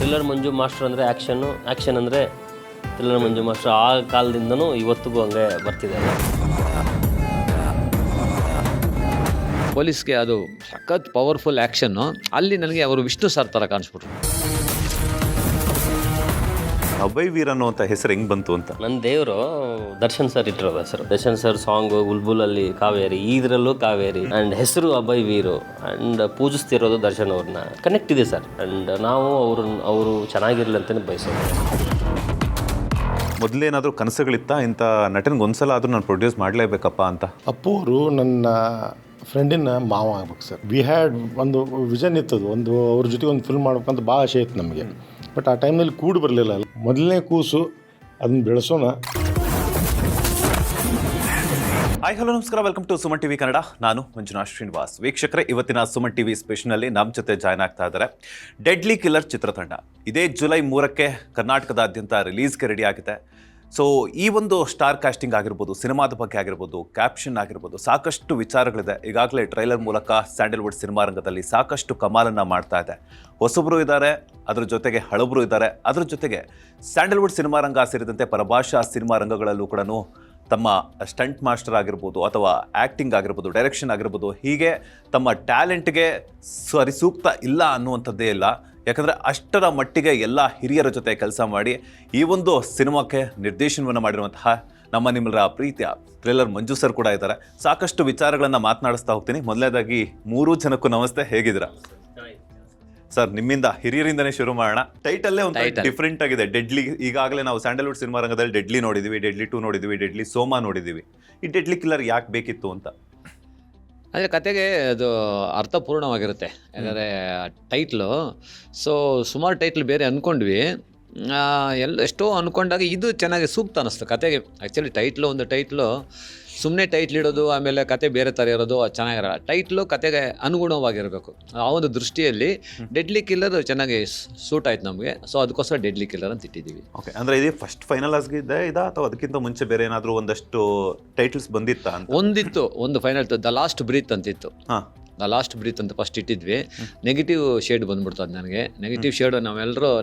Thriller ಮಂಜು master ಅಂದರೆ action ಅಂದರೆ thriller ಮಂಜು master ಆ ಕಾಲದಿಂದನೂ ಇವತ್ತಿಗೂ ಹಂಗೆ ಬರ್ತಿದ್ದಾರೆ. ಪೊಲೀಸ್ಗೆ ಅದು ಸಖತ್ ಪವರ್ಫುಲ್ ಆ್ಯಕ್ಷನ್ನು. ಅಲ್ಲಿ ನನಗೆ ಅವರು ವಿಷ್ಣು ಸರ್ ಥರ ಕಾಣಿಸ್ಬಿಟ್ರು. ಅಭಯ್ ವೀರ್ ಅನ್ನುವಂಥ ಹೆಸರು ಹೆಂಗೆ ಬಂತು ಅಂತ? ನನ್ನ ದೇವರು ದರ್ಶನ್ ಸರ್ ಇಟ್ಟಿರೋದು ಹೆಸರು. ದರ್ಶನ್ ಸರ್ ಸಾಂಗು ಬುಲ್ಬುಲಲ್ಲಿ ಕಾವೇರಿ, ಇದರಲ್ಲೂ ಕಾವೇರಿ, ಆ್ಯಂಡ್ ಹೆಸರು ಅಭಯ್ ವೀರು, ಆ್ಯಂಡ್ ಪೂಜಿಸ್ತಿರೋದು ದರ್ಶನ್ ಅವ್ರನ್ನ. ಕನೆಕ್ಟ್ ಇದೆ ಸರ್. ಆ್ಯಂಡ್ ನಾವು ಅವರು ಚೆನ್ನಾಗಿರಲಿ ಅಂತಲೇ ಬಯಸೋದು. ಮೊದಲೇನಾದರೂ ಕನಸುಗಳಿತ್ತಾ ಇಂಥ ನಟನಿಗೆ ಒಂದ್ಸಲ ಆದರೂ ನಾನು ಪ್ರೊಡ್ಯೂಸ್ ಮಾಡಲೇಬೇಕಪ್ಪ ಅಂತ? ಅಪ್ಪು ಅವರು ನನ್ನ ಫ್ರೆಂಡಿನ ಮಾವ ಆಗ್ಬೇಕು ಸರ್. ವಿ ಹ್ಯಾಡ್ ಒಂದು ವಿಷನ್ ಇತ್ತದು, ಅವ್ರ ಜೊತೆಗೆ ಒಂದು ಫಿಲ್ಮ್ ಮಾಡ್ಬೇಕಂತ ಭಾಳ ಆಸೆ ಇತ್ತು ನಮಗೆ. ಬಟ್ ಆ ಟೈಮ್ನಲ್ಲಿ ಕೂಡಿ ಬರಲಿಲ್ಲ. ಮೊದಲನೇ ಕೂಸು ಅದನ್ನ ಬೆಳೆಸೋಣ. ಹಾಯ್ ಹಲೋ ನಮಸ್ಕಾರ, welcome to Suman TV Kannada. ನಾನು ಮಂಜುನಾಥ್ ಶ್ರೀನಿವಾಸ್. ವೀಕ್ಷಕರೇ, ಇವತ್ತಿನ ಸುಮನ್ ಟಿವಿ ಸ್ಪೆಷಲ್ನಲ್ಲಿ ನಮ್ಮ ಜೊತೆ ಜಾಯ್ನ್ ಆಗ್ತಾ ಇದ್ದಾರೆ ಡೆಡ್ಲಿ ಕಿಲ್ಲರ್ ಚಿತ್ರತಂಡ. ಇದೇ ಜುಲೈ 3ಕ್ಕೆ ಕರ್ನಾಟಕದಾದ್ಯಂತ ರಿಲೀಸ್ಗೆ ರೆಡಿ ಆಗಿದೆ. ಸೊ ಈ ಒಂದು ಸ್ಟಾರ್ ಕಾಸ್ಟಿಂಗ್ ಆಗಿರ್ಬೋದು, ಸಿನಿಮಾದ ಬಗ್ಗೆ ಆಗಿರ್ಬೋದು, ಕ್ಯಾಪ್ಷನ್ ಆಗಿರ್ಬೋದು, ಸಾಕಷ್ಟು ವಿಚಾರಗಳಿದೆ. ಈಗಾಗಲೇ ಟ್ರೈಲರ್ ಮೂಲಕ ಸ್ಯಾಂಡಲ್ವುಡ್ ಸಿನಿಮಾ ರಂಗದಲ್ಲಿ ಸಾಕಷ್ಟು ಕಮಾಲನ್ನು ಮಾಡ್ತಾ ಇದೆ. ಹೊಸಬರು ಇದ್ದಾರೆ, ಅದ್ರ ಜೊತೆಗೆ ಹಳಬರು ಇದ್ದಾರೆ. ಅದ್ರ ಜೊತೆಗೆ ಸ್ಯಾಂಡಲ್ವುಡ್ ಸಿನಿಮಾ ರಂಗ ಸೇರಿದಂತೆ ಪರಭಾಷಾ ಸಿನಿಮಾ ರಂಗಗಳಲ್ಲೂ ಕೂಡ ತಮ್ಮ ಸ್ಟಂಟ್ ಮಾಸ್ಟರ್ ಆಗಿರ್ಬೋದು, ಅಥವಾ ಆ್ಯಕ್ಟಿಂಗ್ ಆಗಿರ್ಬೋದು, ಡೈರೆಕ್ಷನ್ ಆಗಿರ್ಬೋದು, ಹೀಗೆ ತಮ್ಮ ಟ್ಯಾಲೆಂಟ್ಗೆ ಸೂಕ್ತ ಇಲ್ಲ ಅನ್ನುವಂಥದ್ದೇ ಇಲ್ಲ. ಯಾಕಂದರೆ ಅಷ್ಟರ ಮಟ್ಟಿಗೆ ಎಲ್ಲ ಹಿರಿಯರ ಜೊತೆ ಕೆಲಸ ಮಾಡಿ ಈ ಒಂದು ಸಿನಿಮಾಕ್ಕೆ ನಿರ್ದೇಶನವನ್ನು ಮಾಡಿರುವಂತಹ ನಿಮ್ಮೆಲ್ಲರ ಪ್ರೀತಿಯ ಥ್ರಿಲ್ಲರ್ ಮಂಜು ಸರ್ ಕೂಡ ಇದ್ದಾರೆ. ಸಾಕಷ್ಟು ವಿಚಾರಗಳನ್ನು ಮಾತನಾಡಿಸ್ತಾ ಹೋಗ್ತೀನಿ. ಮೊದಲನೇದಾಗಿ 3 ಜನಕ್ಕೂ ನಮಸ್ತೆ, ಹೇಗಿದ್ದೀರಾ ಸರ್? ನಿಮ್ಮಿಂದ ಹಿರಿಯರಿಂದನೇ ಶುರು ಮಾಡೋಣ. ಟೈಟಲ್ಲೇ ಒಂದು ಡಿಫ್ರೆಂಟ್ ಆಗಿದೆ, ಡೆಡ್ಲಿ. ಈಗಾಗಲೇ ನಾವು ಸ್ಯಾಂಡಲ್ವುಡ್ ಸಿನಿಮಾ ರಂಗದಲ್ಲಿ ಡೆಡ್ಲಿ ನೋಡಿದ್ವಿ, ಡೆಡ್ಲಿ 2 ನೋಡಿದ್ವಿ, ಡೆಡ್ಲಿ ಸೋಮಾ ನೋಡಿದ್ದೀವಿ. ಈ ಡೆಡ್ಲಿ ಕಿಲ್ಲರ್ ಯಾಕೆ ಬೇಕಿತ್ತು ಅಂತ? ಅಂದರೆ ಕತೆಗೆ ಅದು ಅರ್ಥಪೂರ್ಣವಾಗಿರುತ್ತೆ. ಯಾಕಂದರೆ ಟೈಟ್ಲು, ಸೊ ಸುಮಾರು ಟೈಟ್ಲ್ ಬೇರೆ ಅಂದ್ಕೊಂಡ್ವಿ. ಎಷ್ಟೋ ಅಂದ್ಕೊಂಡಾಗ ಇದು ಚೆನ್ನಾಗಿ ಸೂಕ್ತ ಅನ್ನಿಸ್ತು ಕತೆಗೆ. ಆ್ಯಕ್ಚುಲಿ ಒಂದು ಟೈಟ್ಲು ಸುಮ್ಮನೆ ಟೈಟ್ಲ್ ಇಡೋದು, ಆಮೇಲೆ ಕತೆ ಬೇರೆ ಥರ ಇರೋದು ಚೆನ್ನಾಗಿರಲ್ಲ. ಟೈಟ್ಲು ಕತೆಗೆ ಅನುಗುಣವಾಗಿರಬೇಕು. ಆ ಒಂದು ದೃಷ್ಟಿಯಲ್ಲಿ ಡೆಡ್ಲಿ ಕಿಲ್ಲರ್ ಚೆನ್ನಾಗಿ ಸೂಟ್ ಆಯ್ತು ನಮಗೆ. ಸೊ ಅದಕ್ಕೋಸ್ಕರ ಡೆಡ್ಲಿ ಕಿಲ್ಲರ್ ಅಂತ ಇಟ್ಟಿದ್ದೀವಿ. ಓಕೆ, ಅಂದರೆ ಇದು ಫಸ್ಟ್ ಫೈನಲ್ ಆಗಿದೆ ಇದಾ, ಅಥವಾ ಅದಕ್ಕಿಂತ ಮುಂಚೆ ಬೇರೆ ಏನಾದರೂ ಒಂದಷ್ಟು ಟೈಟಲ್ಸ್ ಬಂದಿತ್ತಾ ಅಂತ? ಒಂದು ಫೈನಲ್ ದ ಲಾಸ್ಟ್ ಬ್ರೀತ್ ಅಂತಿತ್ತು. ಹಾಂ, ದ ಲಾಸ್ಟ್ ಬ್ರೀತ್ ಅಂತ ಫಸ್ಟ್ ಇಟ್ಟಿದ್ವಿ. ನೆಗೆಟಿವ್ ಶೇಡ್ ಬಂದ್ಬಿಡ್ತು ಅದು ನನಗೆ. ನೆಗೆಟಿವ್ ಶೇಡ್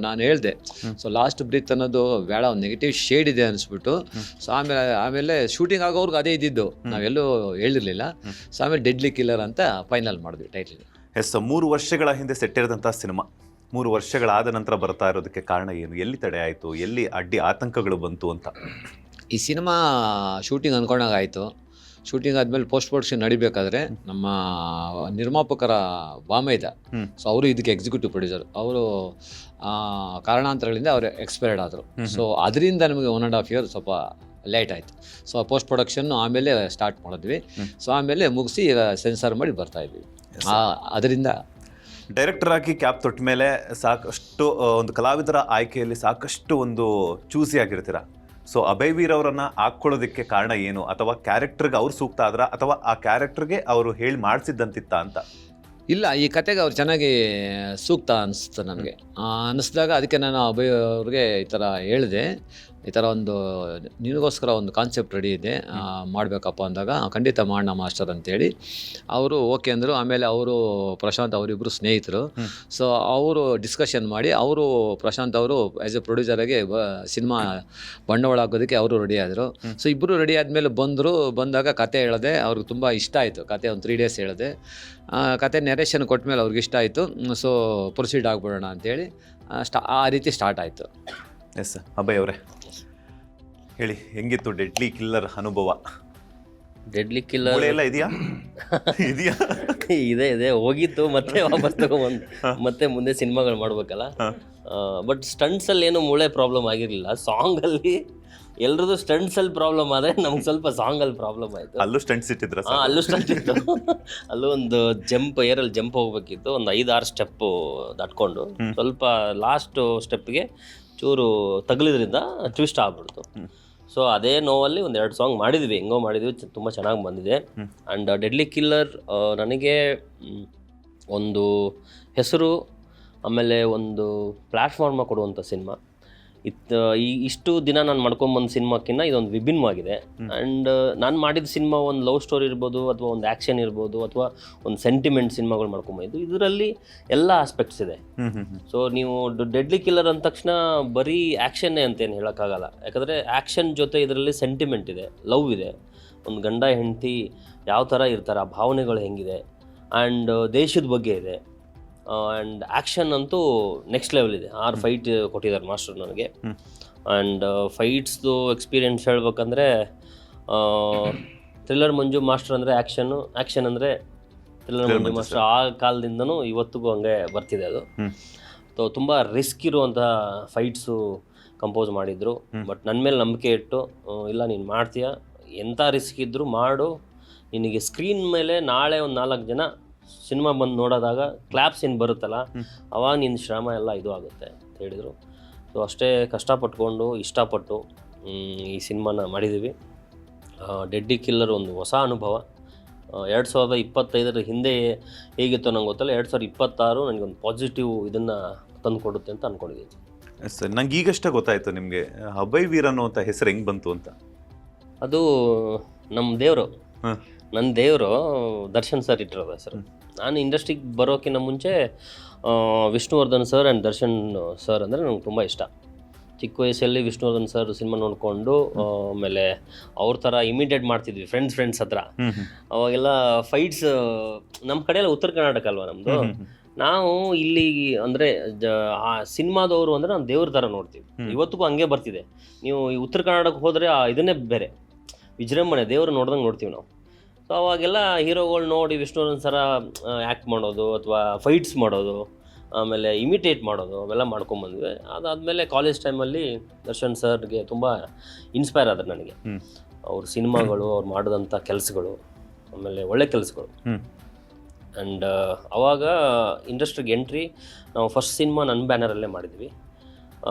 ನಾನು ಹೇಳಿದೆ. ಸೊ ಲಾಸ್ಟ್ ಬ್ರೀತ್ ಅನ್ನೋದು ಬೇಡ, ಒಂದು ನೆಗೆಟಿವ್ ಶೇಡ್ ಇದೆ ಅನಿಸ್ಬಿಟ್ಟು. ಸೊ ಆಮೇಲೆ ಶೂಟಿಂಗ್ ಆಗೋರ್ಗೆ ಅದೇ ಇದ್ದಿದ್ದು, ನಾವೆಲ್ಲೂ ಹೇಳಿರಲಿಲ್ಲ. ಸೊ ಆಮೇಲೆ ಡೆಡ್ಲಿ ಕಿಲ್ಲರ್ ಅಂತ ಫೈನಲ್ ಮಾಡಿದ್ವಿ ಟೈಟ್ಲ್. ಎಸ್, 3 ವರ್ಷಗಳ ಹಿಂದೆ ಸೆಟ್ಟಿರಿದಂಥ ಸಿನಿಮಾ 3 ವರ್ಷಗಳಾದ ನಂತರ ಬರ್ತಾ ಇರೋದಕ್ಕೆ ಕಾರಣ ಏನು? ಎಲ್ಲಿ ತಡೆ ಆಯಿತು? ಎಲ್ಲಿ ಅಡ್ಡಿ ಆತಂಕಗಳು ಬಂತು ಅಂತ? ಈ ಸಿನಿಮಾ ಶೂಟಿಂಗ್ ಅಂದ್ಕೊಂಡಾಗ ಆಯಿತು. ಶೂಟಿಂಗ್ ಆದಮೇಲೆ ಪೋಸ್ಟ್ ಪ್ರೊಡಕ್ಷನ್ ನಡಿಬೇಕಾದ್ರೆ ನಮ್ಮ ನಿರ್ಮಾಪಕರ ಬಾಮೈದ, ಸೊ ಅವರು ಇದಕ್ಕೆ ಎಕ್ಸಿಕ್ಯೂಟಿವ್ ಪ್ರೊಡ್ಯೂಸರ್, ಅವರು ಕಾರಣಾಂತರಗಳಿಂದ ಅವರು ಎಕ್ಸ್ಪೈರ್ಡ್ ಆದರು. ಸೊ ಅದರಿಂದ ನಮಗೆ 1.5 ಇಯರ್ ಸ್ವಲ್ಪ ಲೇಟ್ ಆಯಿತು. ಸೊ ಪೋಸ್ಟ್ ಪ್ರೊಡಕ್ಷನ್ನು ಆಮೇಲೆ ಸ್ಟಾರ್ಟ್ ಮಾಡಿದ್ವಿ. ಸೊ ಆಮೇಲೆ ಮುಗಿಸಿ ಈಗ ಸೆನ್ಸಾರ್ ಮಾಡಿ ಬರ್ತಾಯಿದ್ವಿ. ಅದರಿಂದ ಡೈರೆಕ್ಟರ್ ಆಗಿ ಕ್ಯಾಪ್ ತೊಟ್ಟ ಮೇಲೆ ಸಾಕಷ್ಟು ಒಂದು ಕಲಾವಿದರ ಆಯ್ಕೆಯಲ್ಲಿ ಸಾಕಷ್ಟು ಒಂದು ಚೂಸಿ ಆಗಿರ್ತೀರ. ಸೊ ಅಭಯ್ ವೀರ್ ಅವರನ್ನು ಹಾಕ್ಕೊಳ್ಳೋದಕ್ಕೆ ಕಾರಣ ಏನು? ಅಥವಾ ಕ್ಯಾರೆಕ್ಟರ್ಗೆ ಅವ್ರು ಸೂಕ್ತ ಆದ್ರ, ಅಥವಾ ಆ ಕ್ಯಾರೆಕ್ಟರ್ಗೆ ಅವರು ಹೇಳಿ ಮಾಡಿಸಿದ್ದಂತಿತ್ತ ಅಂತ? ಇಲ್ಲ, ಈ ಕತೆಗೆ ಅವ್ರು ಚೆನ್ನಾಗಿ ಸೂಕ್ತ ಅನಿಸ್ತು ನನಗೆ. ಅನ್ನಿಸ್ದಾಗ ಅದಕ್ಕೆ ನಾನು ಅಭಯ್ ಅವ್ರಿಗೆ ಈ ಥರ ಹೇಳಿದೆ, ಈ ಥರ ನಿನಗೋಸ್ಕರ ಒಂದು ಕಾನ್ಸೆಪ್ಟ್ ರೆಡಿ ಇದೆ, ಮಾಡಬೇಕಪ್ಪ ಅಂದಾಗ ಖಂಡಿತ ಮಾಡೋಣ ಮಾಸ್ಟರ್ ಅಂತೇಳಿ ಅವರು ಓಕೆ ಅಂದರು. ಆಮೇಲೆ ಅವರು ಪ್ರಶಾಂತ್ ಅವರಿಬ್ಬರು ಸ್ನೇಹಿತರು. ಸೊ ಅವರು ಡಿಸ್ಕಷನ್ ಮಾಡಿ ಪ್ರಶಾಂತ್ ಅವರು ಆ್ಯಸ್ ಎ ಪ್ರೊಡ್ಯೂಸರಾಗಿ ಸಿನಿಮಾ ಬಂಡವಾಳ ಹಾಕೋದಕ್ಕೆ ಅವರು ರೆಡಿ ಆದರು. ಸೊ ಇಬ್ಬರು ರೆಡಿ ಆದಮೇಲೆ ಬಂದಾಗ ಕತೆ ಹೇಳಿದೆ. ಅವ್ರಿಗೆ ತುಂಬ ಇಷ್ಟ ಆಯಿತು ಕತೆ. ಒಂದು 3 ಡೇಸ್ ಹೇಳಿದೆ. ಕತೆ ನೆರೇಷನ್ ಕೊಟ್ಟಮೇಲೆ ಅವ್ರಿಗೆ ಇಷ್ಟ ಆಯಿತು. ಸೊ ಪ್ರೊಸೀಡ್ ಆಗಿಬಿಡೋಣ ಅಂತೇಳಿ ಆ ರೀತಿ ಸ್ಟಾರ್ಟ್ ಆಯಿತು. ಎಸ್, ಅಭಯ್ ಅವರೇ ಹೇಳಿ, ಹೆಂಗಿತ್ತು ಡೆಡ್ಲಿ ಕಿಲ್ಲರ್ ಅನುಭವ? ಡೆಡ್ಲಿ ಕಿಲ್ಲರ್ ಎಲ್ಲ ಇದೆಯಾ? ಇದೆ ಹೋಗಿತ್ತು, ಮತ್ತೆ ವಾಪಸ್ ತಗೊಂಬಂದು ಮತ್ತೆ ಮುಂದೆ ಸಿನಿಮಾಗಳು ಮಾಡ್ಬೇಕಲ್ಲ. ಬಟ್ ಸ್ಟಂಟ್ಸಲ್ಲಿ ಏನು ಮೂಳೆ ಪ್ರಾಬ್ಲಮ್ ಆಗಿರಲಿಲ್ಲ. ಸಾಂಗಲ್ಲಿ ಎಲ್ರದ್ದು ಸ್ಟಂಟ್ಸಲ್ಲಿ ಪ್ರಾಬ್ಲಮ್ ಆದರೆ ನಮ್ಗೆ ಸ್ವಲ್ಪ ಸಾಂಗಲ್ಲಿ ಪ್ರಾಬ್ಲಮ್ ಆಯಿತು. ಅಲ್ಲೂ ಸ್ಟಂಟ್ಸ್ ಇಟ್ಟಿದ್ರ? ಅಲ್ಲೂ ಸ್ಟಂಟ್ ಇತ್ತು. ಅಲ್ಲೂ ಒಂದು ಏರಲ್ಲಿ ಜಂಪ್ ಹೋಗ್ಬೇಕಿತ್ತು. ಒಂದು 5-6 ಸ್ಟೆಪ್ಪು ದಾಟ್ಕೊಂಡು ಸ್ವಲ್ಪ ಲಾಸ್ಟ್ ಸ್ಟೆಪ್ಗೆ ಚೂರು ತಗಲಿದ್ರಿಂದ ಟ್ವಿಸ್ಟ್ ಆಗ್ಬಿಡ್ತು. ಸೊ ಅದೇ ನೋವಲ್ಲಿ 1-2 ಸಾಂಗ್ ಮಾಡಿದ್ವಿ, ಹೆಂಗೋ ಮಾಡಿದ್ವಿ, ತುಂಬ ಚೆನ್ನಾಗಿ ಬಂದಿದೆ. ಆ್ಯಂಡ್ ಡೆಡ್ಲಿ ಕಿಲ್ಲರ್ ನನಗೆ ಒಂದು ಹೆಸರು, ಆಮೇಲೆ ಒಂದು ಪ್ಲ್ಯಾಟ್ಫಾರ್ಮ ಕೊಡುವಂಥ ಸಿನಿಮಾ. ಇಷ್ಟು ದಿನ ನಾನು ಮಾಡ್ಕೊಂಬಂದು ಸಿನಿಮಾಕ್ಕಿಂತ ಇದೊಂದು ವಿಭಿನ್ನವಾಗಿದೆ. ಆ್ಯಂಡ್ ನಾನು ಮಾಡಿದ ಸಿನಿಮಾ ಒಂದು ಲವ್ ಸ್ಟೋರಿ ಇರ್ಬೋದು, ಅಥವಾ ಒಂದು ಆ್ಯಕ್ಷನ್ ಇರ್ಬೋದು, ಅಥವಾ ಒಂದು ಸೆಂಟಿಮೆಂಟ್ ಸಿನಿಮಾಗಳು ಮಾಡ್ಕೊಂಬಂದು ಇದರಲ್ಲಿ ಎಲ್ಲ ಆಸ್ಪೆಕ್ಟ್ಸ್ ಇದೆ. ಸೊ ನೀವು ಡೆಡ್ಲಿ ಕಿಲ್ಲರ್ ಅಂದ ತಕ್ಷಣ ಬರೀ ಆ್ಯಕ್ಷನ್ನೇ ಅಂತೇನು ಹೇಳೋಕ್ಕಾಗಲ್ಲ. ಯಾಕಂದರೆ ಆ್ಯಕ್ಷನ್ ಜೊತೆ ಇದರಲ್ಲಿ ಸೆಂಟಿಮೆಂಟ್ ಇದೆ, ಲವ್ ಇದೆ, ಒಂದು ಗಂಡ ಹೆಂಡತಿ ಯಾವ ಥರ ಇರ್ತಾರೆ, ಆ ಭಾವನೆಗಳು ಹೆಂಗಿದೆ, ಆ್ಯಂಡ್ ದೇಶದ ಬಗ್ಗೆ ಇದೆ. ಆ್ಯಂಡ್ ಆ್ಯಕ್ಷನ್ ಅಂತೂ ನೆಕ್ಸ್ಟ್ ಲೆವೆಲ್ ಇದೆ. 6 ಫೈಟ್ ಕೊಟ್ಟಿದ್ದಾರೆ ಮಾಸ್ಟರ್ ನನಗೆ. ಆ್ಯಂಡ್ ಫೈಟ್ಸ್ದು ಎಕ್ಸ್ಪೀರಿಯೆನ್ಸ್ ಹೇಳ್ಬೇಕಂದ್ರೆ ಥ್ರಿಲ್ಲರ್ ಮಂಜು ಮಾಸ್ಟರ್ ಅಂದರೆ ಆ್ಯಕ್ಷನ್ ಅಂದರೆ ಥ್ರಿಲ್ಲರ್ ಮಂಜು ಮಾಸ್ಟರ್ ಆ ಕಾಲದಿಂದನೂ ಇವತ್ತಿಗೂ ಹಂಗೆ ಬರ್ತಿದೆ ಅದು. ಸೊ ತುಂಬ ರಿಸ್ಕ್ ಇರುವಂಥ ಫೈಟ್ಸು ಕಂಪೋಸ್ ಮಾಡಿದರು. ಬಟ್ ನನ್ನ ಮೇಲೆ ನಂಬಿಕೆ ಇಟ್ಟು, ಇಲ್ಲ ನೀನು ಮಾಡ್ತೀಯ, ಎಂಥ ರಿಸ್ಕ್ ಇದ್ದರೂ ಮಾಡು, ನಿನಗೆ ಸ್ಕ್ರೀನ್ ಮೇಲೆ ನಾಳೆ ಒಂದು 4 ಜನ ಸಿನಿಮಾ ಬಂದು ನೋಡೋದಾಗ ಕ್ಲಾಪ್ ಸೀನ್ ಬರುತ್ತಲ್ಲ, ಅವಾಗ ನಿನ್ನ ಶ್ರಮ ಎಲ್ಲ ಇದು ಆಗುತ್ತೆ ಅಂತ ಹೇಳಿದರು. ಸೊ ಅಷ್ಟೇ ಕಷ್ಟಪಟ್ಕೊಂಡು ಇಷ್ಟಪಟ್ಟು ಈ ಸಿನಿಮಾನ ಮಾಡಿದ್ದೀವಿ. ಡೆಡ್ಲಿ ಕಿಲ್ಲರ್ ಒಂದು ಹೊಸ ಅನುಭವ. 2025 ಹಿಂದೆ ಹೇಗಿತ್ತು ನಂಗೆ ಗೊತ್ತಲ್ಲ, 2026 ನನಗೊಂದು ಪಾಸಿಟಿವ್ ಇದನ್ನು ತಂದು ಕೊಡುತ್ತೆ ಅಂತ ಅಂದ್ಕೊಂಡಿದ್ದೀನಿ. ಸರ್, ನಂಗೆ ಈಗಷ್ಟೇ ಗೊತ್ತಾಯಿತು ನಿಮಗೆ ಅಭಯ್ ವೀರ್ ಅನ್ನುವಂಥ ಹೆಸರು ಹೆಂಗೆ ಬಂತು ಅಂತ. ಅದು ನಮ್ಮ ದೇವರು, ನನ್ನ ದೇವರು ದರ್ಶನ್ ಸರ್ ಇಟ್ಟಿರೋದು ಹೆಸರು. ನಾನು ಇಂಡಸ್ಟ್ರಿಗೆ ಬರೋಕ್ಕಿಂತ ಮುಂಚೆ Vishnuvardhan sir and Darshan sir ಅಂದರೆ ನಂಗೆ ತುಂಬ ಇಷ್ಟ. ಚಿಕ್ಕ ವಯಸ್ಸಲ್ಲಿ ವಿಷ್ಣುವರ್ಧನ್ ಸರ್ ಸಿನಿಮಾ ನೋಡಿಕೊಂಡು ಆಮೇಲೆ ಅವ್ರ ಥರ ಇಮಿಡಿಯೇಟ್ ಮಾಡ್ತಿದ್ವಿ ಫ್ರೆಂಡ್ಸ್ ಹತ್ರ. ಅವಾಗೆಲ್ಲ ಫೈಟ್ಸ್ ನಮ್ಮ ಕಡೆ ಎಲ್ಲ ಉತ್ತರ ಕರ್ನಾಟಕ ಅಲ್ವಾ ನಮ್ಮದು. ನಾವು ಇಲ್ಲಿ ಅಂದರೆ ಆ ಸಿನಿಮಾದವರು ಅಂದರೆ ನಾವು ದೇವ್ರ ಥರ ನೋಡ್ತೀವಿ. ಇವತ್ತಿಗೂ ಹಂಗೆ ಬರ್ತಿದೆ. ನೀವು ಈ ಉತ್ತರ ಕರ್ನಾಟಕಕ್ಕೆ ಹೋದರೆ ಇದನ್ನೇ ಬೇರೆ ವಿಜೃಂಭಣೆ, ದೇವರು ನೋಡ್ದಂಗೆ ನೋಡ್ತೀವಿ ನಾವು. ಸೊ ಅವಾಗೆಲ್ಲ ಹೀರೋಗಳು ನೋಡಿ ವಿಷ್ಣುವರ್ಧನ್ ಸರ ಆ್ಯಕ್ಟ್ ಮಾಡೋದು ಅಥವಾ ಫೈಟ್ಸ್ ಮಾಡೋದು, ಆಮೇಲೆ ಇಮಿಟೇಟ್ ಮಾಡೋದು, ಅವೆಲ್ಲ ಮಾಡ್ಕೊಂಬಂದ್ವಿ. ಅದಾದಮೇಲೆ ಕಾಲೇಜ್ ಟೈಮಲ್ಲಿ ದರ್ಶನ್ ಸರ್ಗೆ ತುಂಬ ಇನ್ಸ್ಪೈರ್ ಆದರು ನನಗೆ. ಅವ್ರ ಸಿನಿಮಾಗಳು, ಅವ್ರು ಮಾಡಿದಂಥ ಕೆಲಸಗಳು, ಆಮೇಲೆ ಒಳ್ಳೆ ಕೆಲಸಗಳು. ಆ್ಯಂಡ್ ಅವಾಗ ಇಂಡಸ್ಟ್ರಿಗೆ ಎಂಟ್ರಿ ನಾವು ಫಸ್ಟ್ ಸಿನಿಮಾ ನನ್ನ ಬ್ಯಾನರಲ್ಲೇ ಮಾಡಿದ್ವಿ.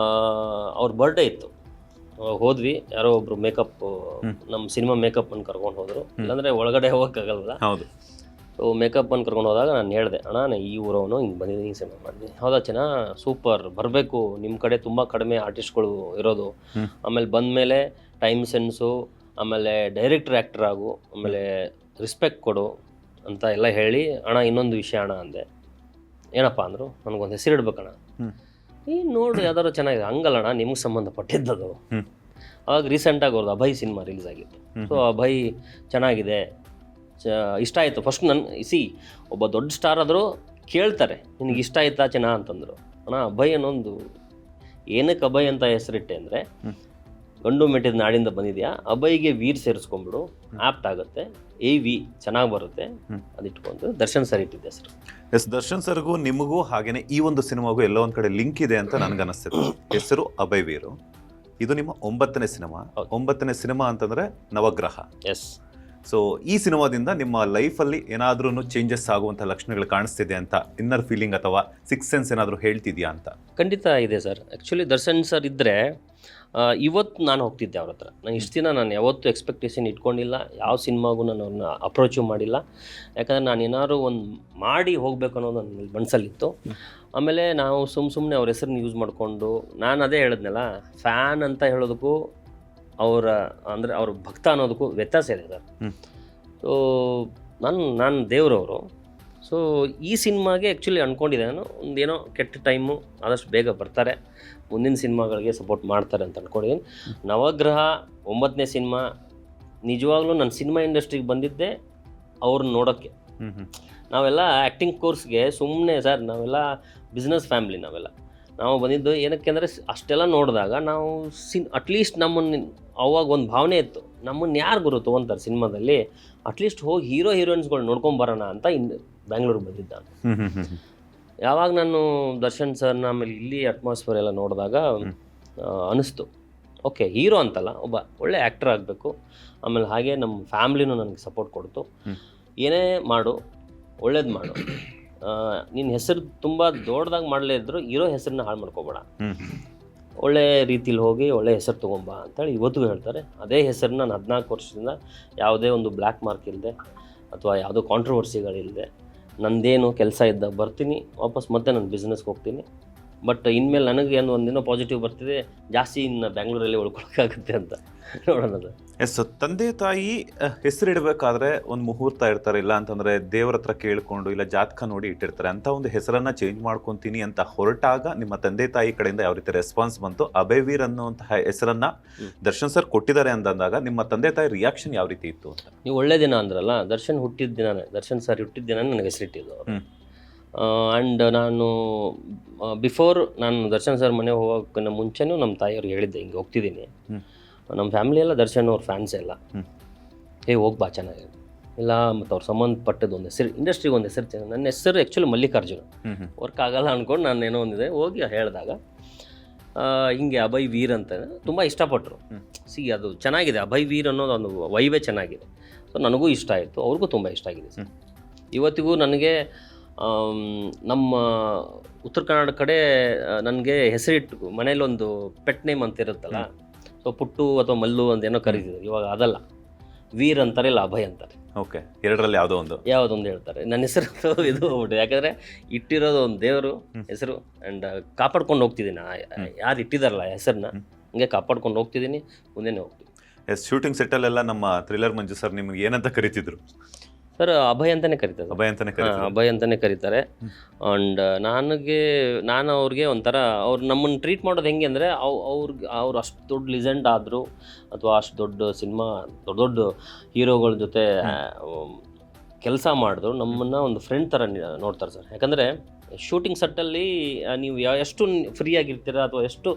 ಅವ್ರ ಬರ್ಡೇ ಇತ್ತು, ಹೋದ್ವಿ. ಯಾರೋ ಒಬ್ರು ಮೇಕಪ್, ನಮ್ಮ ಸಿನಿಮಾ ಮೇಕಪ್ ಅನ್ನು ಕರ್ಕೊಂಡು ಹೋದರು. ಇಲ್ಲಾಂದರೆ ಒಳಗಡೆ ಹೋಗೋಕ್ಕಾಗಲ್ಲ. ಹೌದು. ಸೊ ಮೇಕಪ್ ಅನ್ನು ಕರ್ಕೊಂಡು ಹೋದಾಗ ನಾನು ಹೇಳಿದೆ, ಅಣ್ಣ ನಾನು ಈ ಊರವನು, ಹಿಂಗೆ ಬಂದಿದ್ದೀನಿ, ಸಿನಿಮಾ ಮಾಡಿದ್ದೀನಿ. ಹೌದಾ ಚೆನ್ನ, ಸೂಪರ್, ಬರಬೇಕು, ನಿಮ್ಮ ಕಡೆ ತುಂಬ ಕಡಿಮೆ ಆರ್ಟಿಸ್ಟ್ಗಳು ಇರೋದು. ಆಮೇಲೆ ಬಂದಮೇಲೆ ಟೈಮ್ ಸೆನ್ಸು, ಆಮೇಲೆ ಡೈರೆಕ್ಟರ್ ಆ್ಯಕ್ಟರ್ ಆಗು, ಆಮೇಲೆ ರಿಸ್ಪೆಕ್ಟ್ ಕೊಡು ಅಂತ ಎಲ್ಲ ಹೇಳಿ, ಅಣ್ಣ ಇನ್ನೊಂದು ವಿಷಯ ಅಣ್ಣ ಅಂದೆ. ಏನಪ್ಪ ಅಂದರು, ನನಗೊಂದು ಹೆಸರು ಇಡ್ಬೇಕಣ್ಣ. ನೋಡು ಯಾವ್ದಾದ್ರು ಚೆನ್ನಾಗಿದೆ. ಹಂಗಲ್ಲಣ್ಣ, ನಿಮ್ಗೆ ಸಂಬಂಧಪಟ್ಟಿದ್ದದು. ಅವಾಗ ರೀಸೆಂಟಾಗಿ ಅವ್ರದ್ದು ಅಭಯ್ ಸಿನಿಮಾ ರಿಲೀಸ್ ಆಗಿತ್ತು. ಸೊ ಅಭಯ್ ಚೆನ್ನಾಗಿದೆ, ಇಷ್ಟ ಆಯಿತು. ಫಸ್ಟ್ ಒಬ್ಬ ದೊಡ್ಡ ಸ್ಟಾರ್ ಆದರೂ ಕೇಳ್ತಾರೆ, ನಿನಗೆ ಇಷ್ಟ ಆಯ್ತಾ ಚೆನ್ನ ಅಂತಂದರು. ಅಣ್ಣ ಅಭಯ್ ಅನ್ನೊಂದು, ಏನಕ್ಕೆ ಅಭಯ್ ಅಂತ ಹೆಸರಿಟ್ಟೆ ಅಂದರೆ, ಗಂಡು ಮೆಟ್ಟಿದ ನಾಡಿಂದ ಬಂದಿದೆಯಾ, ಅಭಯ್ಗೆ ವೀರ್ ಸೇರಿಸ್ಕೊಂಡ್ಬಿಡು, ಆಪ್ಟ್ ಆಗುತ್ತೆ, ವಿ ಚೆನ್ನಾಗಿ ಬರುತ್ತೆ, ಅದಿಟ್ಕೊಂಡು ದರ್ಶನ್ ಸರ್ ಇಟ್ಟಿದ್ದೆ ಹೆಸರು. ಎಸ್, ದರ್ಶನ್ ಸರ್ಗೂ ನಿಮಗೂ ಹಾಗೇನೆ ಈ ಒಂದು ಸಿನಿಮಾಗೂ ಎಲ್ಲೋ ಒಂದು ಕಡೆ ಲಿಂಕ್ ಇದೆ ಅಂತ ನನಗನ್ನಿಸ್ತಿತ್ತು. ಹೆಸರು ಅಭಯ್ ವೀರು. ಇದು ನಿಮ್ಮ 9ನೇ ಸಿನಿಮಾ. 9ನೇ ಸಿನಿಮಾ ಅಂತಂದರೆ ನವಗ್ರಹ. ಎಸ್. ಸೊ ಈ ಸಿನಿಮಾದಿಂದ ನಿಮ್ಮ ಲೈಫಲ್ಲಿ ಏನಾದ್ರೂ ಚೇಂಜಸ್ ಆಗುವಂಥ ಲಕ್ಷಣಗಳು ಕಾಣಿಸ್ತಿದೆ ಅಂತ, ಇನ್ನರ್ ಫೀಲಿಂಗ್ ಅಥವಾ ಸಿಕ್ಸ್ ಸೆನ್ಸ್ ಏನಾದರೂ ಹೇಳ್ತಿದ್ಯಾ ಅಂತ? ಖಂಡಿತ ಇದೆ ಸರ್. ಆ್ಯಕ್ಚುಲಿ ದರ್ಶನ್ ಸರ್ ಇದ್ದರೆ ಇವತ್ತು ನಾನು ಹೋಗ್ತಿದ್ದೆ ಅವ್ರ ಹತ್ರ. ನಾನು ಇಷ್ಟು ದಿನ ನಾನು ಯಾವತ್ತೂ ಎಕ್ಸ್ಪೆಕ್ಟೇಷನ್ ಇಟ್ಕೊಂಡಿಲ್ಲ, ಯಾವ ಸಿನಿಮಾಗೂ ನಾನು ಅವ್ರನ್ನ ಅಪ್ರೋಚು ಮಾಡಿಲ್ಲ. ಯಾಕಂದರೆ ನಾನು ಏನಾದ್ರು ಒಂದು ಮಾಡಿ ಹೋಗಬೇಕು ಅನ್ನೋದು ನನ್ನ ಮನಸ್ಸಲ್ಲಿತ್ತು. ಆಮೇಲೆ ನಾವು ಸುಮ್ಮನೆ ಅವ್ರ ಹೆಸರನ್ನ ಯೂಸ್ ಮಾಡಿಕೊಂಡು, ನಾನು ಅದೇ ಹೇಳಿದ್ನಲ್ಲ, ಫ್ಯಾನ್ ಅಂತ ಹೇಳೋದಕ್ಕೂ ಅವ್ರ ಭಕ್ತ ಅನ್ನೋದಕ್ಕೂ ವ್ಯತ್ಯಾಸ ಇದೆ ಸರ್. ಸೊ ನಾನು ದೇವರವರು. ಸೊ ಈ ಸಿನಿಮಾಗೆ ಆ್ಯಕ್ಚುಲಿ ಅಂದ್ಕೊಂಡಿದ್ದೆ ನಾನು, ಒಂದೇನೋ ಕೆಟ್ಟ ಟೈಮು, ಆದಷ್ಟು ಬೇಗ ಬರ್ತಾರೆ, ಮುಂದಿನ ಸಿನಿಮಾಗಳಿಗೆ ಸಪೋರ್ಟ್ ಮಾಡ್ತಾರೆ ಅಂತ ಅಂದ್ಕೊಂಡಿದ್ದೀನಿ. ನವಗ್ರಹ 9ನೇ ಸಿನಿಮಾ. ನಿಜವಾಗ್ಲೂ ನನ್ನ ಸಿನಿಮಾ ಇಂಡಸ್ಟ್ರಿಗೆ ಬಂದಿದ್ದೆ ಅವ್ರನ್ನ ನೋಡೋಕ್ಕೆ. ನಾವೆಲ್ಲ ಆ್ಯಕ್ಟಿಂಗ್ ಕೋರ್ಸ್ಗೆ ಸುಮ್ಮನೆ ಸರ್, ನಾವೆಲ್ಲ ಬಿಸ್ನೆಸ್ ಫ್ಯಾಮ್ಲಿ. ನಾವು ಬಂದಿದ್ದು ಏನಕ್ಕೆ ಅಂದರೆ, ಅಷ್ಟೆಲ್ಲ ನೋಡಿದಾಗ ನಾವು ಅಟ್ಲೀಸ್ಟ್ ನಮ್ಮನ್ನು, ಅವಾಗ ಒಂದು ಭಾವನೆ ಇತ್ತು, ನಮ್ಮನ್ನು ಯಾರು ಗುರು ತೊಗೊತಾರೆ ಸಿನಿಮಾದಲ್ಲಿ, ಅಟ್ಲೀಸ್ಟ್ ಹೋಗಿ ಹೀರೋಯಿನ್ಸ್ಗಳು ನೋಡ್ಕೊಂಬರೋಣ ಅಂತ ಬ್ಯಾಂಗ್ಳೂರಿಗೆ ಬಂದಿದ್ದ ನಾನು. ಯಾವಾಗ ನಾನು ದರ್ಶನ್ ಸರ್ನ ಆಮೇಲೆ ಇಲ್ಲಿ ಅಟ್ಮಾಸ್ಫಿಯರ್ ಎಲ್ಲ ನೋಡಿದಾಗ ಅನ್ನಿಸ್ತು, ಓಕೆ, ಹೀರೋ ಅಂತಲ್ಲ, ಒಬ್ಬ ಒಳ್ಳೆ ಆ್ಯಕ್ಟರ್ ಆಗಬೇಕು. ಆಮೇಲೆ ಹಾಗೆ ನಮ್ಮ ಫ್ಯಾಮ್ಲಿನೂ ನನಗೆ ಸಪೋರ್ಟ್ ಕೊಡ್ತು. ಏನೇ ಮಾಡು, ಒಳ್ಳೇದು ಮಾಡು, ನಿನ್ನ ಹೆಸರು ತುಂಬ ದೊಡ್ಡದಾಗಿ ಮಾಡಲೇ ಇದ್ದರೂ ಹೀರೋ ಹೆಸರನ್ನ ಹಾಳು ಮಾಡ್ಕೋಬೇಡ, ಒಳ್ಳೆ ರೀತಿಲಿ ಹೋಗಿ ಒಳ್ಳೆ ಹೆಸರು ತೊಗೊಂಬ ಅಂತೇಳಿ ಇವತ್ತಿಗೂ ಹೇಳ್ತಾರೆ. ಅದೇ ಹೆಸರನ್ನ ನಾನು 14 ವರ್ಷದಿಂದ ಯಾವುದೇ ಒಂದು ಬ್ಲ್ಯಾಕ್ ಮಾರ್ಕ್ ಇಲ್ಲದೆ ಅಥವಾ ಯಾವುದೋ ಕಾಂಟ್ರವರ್ಸಿಗಳಿಲ್ಲದೆ, ನಂದೇನು ಕೆಲಸ ಇದ್ದಾಗ ಬರ್ತೀನಿ, ವಾಪಸ್ ಮತ್ತೆ ನನ್ನ ಬಿಸ್ನೆಸ್ಗೆ ಹೋಗ್ತೀನಿ, ಬಟ್ ಇನ್ಮೇಲೆ ನನಗೆ ಏನು ಒಂದಿನ ಪಾಸಿಟಿವ್ ಬರ್ತಿದೆ, ಜಾಸ್ತಿ ಇನ್ನು ಬ್ಯಾಂಗ್ಳೂರಲ್ಲಿ ಉಳ್ಕೊಳಕ್ಕಾಗುತ್ತೆ ಅಂತ ನೋಡೋಣ ಸರ್. ಎಸ್, ತಂದೆ ತಾಯಿ ಹೆಸರಿಡಬೇಕಾದ್ರೆ ಒಂದು ಮುಹೂರ್ತ ಇರ್ತಾರೆ, ಇಲ್ಲ ಅಂತಂದರೆ ದೇವರ ಹತ್ರ ಕೇಳಿಕೊಂಡು ಇಲ್ಲ ಜಾತಕ ನೋಡಿ ಇಟ್ಟಿರ್ತಾರೆ. ಅಂತ ಒಂದು ಹೆಸರನ್ನು ಚೇಂಜ್ ಮಾಡ್ಕೊತೀನಿ ಅಂತ ಹೊರಟಾಗ ನಿಮ್ಮ ತಂದೆ ತಾಯಿ ಕಡೆಯಿಂದ ಯಾವ ರೀತಿ ರೆಸ್ಪಾನ್ಸ್ ಬಂತು? ಅಭಯವೀರ್ ಅನ್ನುವಂತಹ ಹೆಸರನ್ನು ದರ್ಶನ್ ಸರ್ ಕೊಟ್ಟಿದ್ದಾರೆ ಅಂದಾಗ ನಿಮ್ಮ ತಂದೆ ತಾಯಿ ರಿಯಾಕ್ಷನ್ ಯಾವ ರೀತಿ ಇತ್ತು ಅಂತ? ನೀವು ಒಳ್ಳೆ ದಿನ ಅಂದ್ರಲ್ಲ, ದರ್ಶನ್ ಹುಟ್ಟಿದ ದಿನನೇ, ದರ್ಶನ್ ಸರ್ ಹುಟ್ಟಿದ ದಿನ ನನಗೆ ಹೆಸರಿಟ್ಟಿದ್ದು ಅವರು. ಆ್ಯಂಡ್ ನಾನು ಬಿಫೋರ್ ನಾನು ದರ್ಶನ್ ಸರ್ ಮನೆ ಹೋಗೋಕ್ಕಿಂತ ಮುಂಚೆನೂ ನಮ್ಮ ತಾಯಿಯವ್ರಿಗೆ ಹೇಳಿದ್ದೆ, ಹಿಂಗೆ ಹೋಗ್ತಿದ್ದೀನಿ, ನಮ್ಮ ಫ್ಯಾಮಿಲಿ ಎಲ್ಲ ದರ್ಶನ್ ಅವ್ರ ಫ್ಯಾನ್ಸ್ ಎಲ್ಲ, ಹೋಗ್ಬಾ ಚೆನ್ನಾಗಿ ಇಲ್ಲ. ಮತ್ತು ಅವ್ರು ಸಂಬಂಧಪಟ್ಟದ್ದು ಒಂದು ಹೆಸರು, ಇಂಡಸ್ಟ್ರಿಗೆ ಒಂದು ಹೆಸರು ಚೆನ್ನಾಗಿ. ನನ್ನ ಹೆಸರು ಆ್ಯಕ್ಚುಲಿ ಮಲ್ಲಿಕಾರ್ಜುನ, ವರ್ಕ್ ಆಗಲ್ಲ ಅಂದ್ಕೊಂಡು ನಾನು ಏನೋ ಒಂದಿದೆ ಹೋಗಿ ಹೇಳಿದಾಗ ಹಿಂಗೆ ಅಭಯ್ ವೀರ್ ಅಂತ ತುಂಬ ಇಷ್ಟಪಟ್ಟರು. ಅದು ಚೆನ್ನಾಗಿದೆ, ಅಭಯ್ ವೀರ್ ಅನ್ನೋದು ಒಂದು ವೈವೇ ಚೆನ್ನಾಗಿದೆ. ಸೊ ನನಗೂ ಇಷ್ಟ ಆಯಿತು, ಅವ್ರಿಗೂ ತುಂಬ ಇಷ್ಟ ಆಗಿದೆ ಸರ್. ಇವತ್ತಿಗೂ ನನಗೆ ನಮ್ಮ ಉತ್ತರ ಕನ್ನಡ ಕಡೆ ನನಗೆ ಹೆಸರಿಟ್ಟು ಮನೇಲಿ ಒಂದು ಪೆಟ್ ನೇಮ್ ಅಂತ ಇರುತ್ತಲ್ಲ, ಸೊ ಪುಟ್ಟು ಅಥವಾ ಮಲ್ಲು ಅಂತ ಏನೋ ಕರೀತಿದ್ರು. ಇವಾಗ ಅದಲ್ಲ, ವೀರ್ ಅಂತಾರೆ, ಇಲ್ಲ ಅಭಯ್ ಅಂತಾರೆ. ಓಕೆ, ಎರಡರಲ್ಲಿ ಯಾವುದೊಂದು ಹೇಳ್ತಾರೆ. ನನ್ನ ಹೆಸರು ಇದು ಹೋಗ್ಬಿಟ್ಟು, ಯಾಕಂದರೆ ಇಟ್ಟಿರೋದು ಒಂದು ದೇವರು ಹೆಸರು, ಆ್ಯಂಡ್ ಕಾಪಾಡ್ಕೊಂಡು ಹೋಗ್ತಿದ್ದೀನಿ. ಯಾರು ಇಟ್ಟಿದಾರಲ್ಲ ಹೆಸರನ್ನ ಹಂಗೆ ಕಾಪಾಡ್ಕೊಂಡು ಹೋಗ್ತಿದ್ದೀನಿ, ಮುಂದೆನೇ ಹೋಗ್ತೀನಿ. ಎಸ್, ಶೂಟಿಂಗ್ ಸೆಟ್ಟಲ್ಲೆಲ್ಲ ನಮ್ಮ ಥ್ರಿಲ್ಲರ್ ಮಂಜು ಸರ್ ನಿಮ್ಗೆ ಏನಂತ ಕರಿತಿದ್ರು? ಸರ್ ಅಭಯ್ ಅಂತಲೇ ಕರೀತಾರೆ. ಅಭಯ್ ಅಂತಲೇ ಕರೀತಾರೆ. ಆ್ಯಂಡ್ ನಾನು ಅವ್ರಿಗೆ ಒಂಥರ ಅವ್ರು ನಮ್ಮನ್ನು ಟ್ರೀಟ್ ಮಾಡೋದು ಹೆಂಗೆ ಅಂದರೆ, ಅವ್ರು ಅಷ್ಟು ದೊಡ್ಡ ಲಿಜೆಂಡ್ ಆದರು ಅಥವಾ ಅಷ್ಟು ದೊಡ್ಡ ಸಿನಿಮಾ ದೊಡ್ಡ ಹೀರೋಗಳ ಜೊತೆ ಕೆಲಸ ಮಾಡಿದ್ರು, ನಮ್ಮನ್ನು ಒಂದು ಫ್ರೆಂಡ್ ಥರ ನೋಡ್ತಾರೆ ಸರ್. ಯಾಕಂದರೆ ಶೂಟಿಂಗ್ ಸೆಟ್ಟಲ್ಲಿ ನೀವು ಎಷ್ಟು ಫ್ರೀಯಾಗಿರ್ತೀರ ಅಥವಾ ಎಷ್ಟು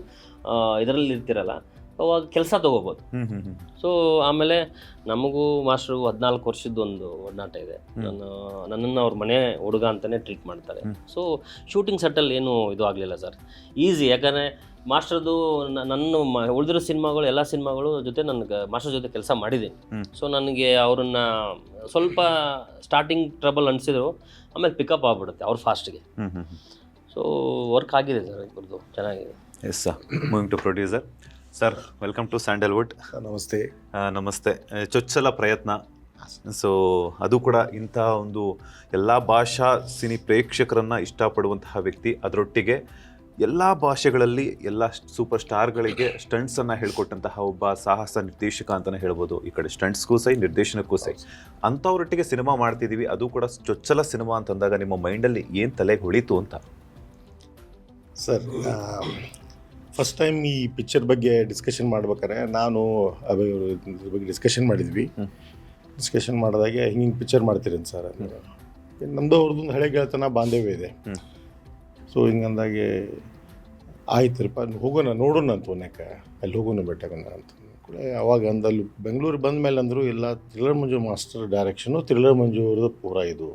ಇದರಲ್ಲಿ ಇರ್ತೀರಲ್ಲ, ಅವಾಗ ಕೆಲಸ ತೊಗೋಬೋದು. ಸೊ ಆಮೇಲೆ ನಮಗೂ ಮಾಸ್ಟ್ರಿಗೂ 14 ವರ್ಷದ ಒಂದು ಒಡನಾಟ ಇದೆ. ನನ್ನನ್ನು ಅವ್ರ ಮನೆ ಹುಡುಗ ಅಂತಲೇ ಟ್ರೀಟ್ ಮಾಡ್ತಾರೆ. ಸೊ ಶೂಟಿಂಗ್ ಸೆಟ್ಟಲ್ಲಿ ಏನೂ ಇದು ಆಗಲಿಲ್ಲ ಸರ್, ಈಸಿ. ಯಾಕಂದರೆ ಮಾಸ್ಟರ್ದು ನನ್ನ ಉಳಿದಿರೋ ಸಿನಿಮಾಗಳು ಎಲ್ಲ ಸಿನಿಮಾಗಳು ಜೊತೆ ನನಗೆ ಮಾಸ್ಟರ್ ಜೊತೆ ಕೆಲಸ ಮಾಡಿದ್ದೀನಿ. ಸೊ ನನಗೆ ಅವ್ರನ್ನ ಸ್ವಲ್ಪ ಸ್ಟಾರ್ಟಿಂಗ್ ಟ್ರಬಲ್ ಅನಿಸಿದ್ರು, ಆಮೇಲೆ ಪಿಕಪ್ ಆಗಿಬಿಡುತ್ತೆ ಅವ್ರ ಫಾಸ್ಟ್ಗೆ. ಸೊ ವರ್ಕ್ ಆಗಿದೆ ಸರ್, ಇಬ್ಬರದು ಚೆನ್ನಾಗಿದೆ. Yes sir, moving to producer sir, welcome to Sandalwood. ನಮಸ್ತೆ. ನಮಸ್ತೆ. ಚೊಚ್ಚಲ ಪ್ರಯತ್ನ, ಸೊ ಅದು ಕೂಡ ಇಂಥ ಒಂದು ಎಲ್ಲ ಭಾಷಾ ಸಿನಿ ಪ್ರೇಕ್ಷಕರನ್ನು ಇಷ್ಟಪಡುವಂತಹ ವ್ಯಕ್ತಿ, ಅದರೊಟ್ಟಿಗೆ ಎಲ್ಲ ಭಾಷೆಗಳಲ್ಲಿ ಎಲ್ಲ ಸೂಪರ್ ಸ್ಟಾರ್ಗಳಿಗೆ ಸ್ಟಂಟ್ಸನ್ನು ಹೇಳ್ಕೊಟ್ಟಂತಹ ಒಬ್ಬ ಸಾಹಸ ನಿರ್ದೇಶಕ ಅಂತಲೇ ಹೇಳ್ಬೋದು. ಈ ಕಡೆ ಸ್ಟಂಟ್ಸ್ಗೂ ಸೈ, ನಿರ್ದೇಶನಕ್ಕೂ ಸೈ. ಅಂಥವ್ರೊಟ್ಟಿಗೆ ಸಿನಿಮಾ ಮಾಡ್ತಿದ್ದೀವಿ, ಅದು ಕೂಡ ಚೊಚ್ಚಲ ಸಿನಿಮಾ ಅಂತಂದಾಗ ನಿಮ್ಮ ಮೈಂಡಲ್ಲಿ ಏನು ತಲೆಗೆ ಹೊಳಿತು ಅಂತ? ಸರ್, ಫಸ್ಟ್ ಟೈಮ್ ಈ ಪಿಕ್ಚರ್ ಬಗ್ಗೆ ಡಿಸ್ಕಷನ್ ಮಾಡ್ಬೇಕಾದ್ರೆ ನಾನು ಅಭಯ್ ಅವರು ಇದ್ರ ಬಗ್ಗೆ ಡಿಸ್ಕಷನ್ ಮಾಡಿದ್ವಿ. ಡಿಸ್ಕಷನ್ ಮಾಡಿದಾಗೆ ಹಿಂಗೆ ಪಿಕ್ಚರ್ ಮಾಡ್ತೀರೇನು ಸರ್ ಅಂದ್ರೆ, ನಮ್ಮದು ಅವ್ರದ್ದೊಂದು ಹಳೆ ಗೆಳೆತನ ಬಾಂಧವ್ಯ ಇದೆ. ಸೊ ಹಿಂಗಂದಾಗೆ ಆಯ್ತುರಪ್ಪ ಹೋಗೋಣ, ನೋಡೋಣ ಅಂತ ಒನ್ಯಾಕೆ ಅಲ್ಲಿ ಹೋಗೋಣ ಬೆಟ್ಟಾಗೋಣ ಅಂತ ಕೂಡ. ಅವಾಗ ಅಂದಲ್ಲಿ ಬೆಂಗಳೂರು ಬಂದ ಮೇಲೆ ಅಂದರು ಇಲ್ಲ, ಥ್ರಿಲ್ಲರ್ ಮಂಜು ಮಾಸ್ಟರ್ ಡೈರೆಕ್ಷನು, ಥ್ರಿಲ್ಲರ್ ಮಂಜು ಅವ್ರದ್ದು ಪೂರ ಇದು,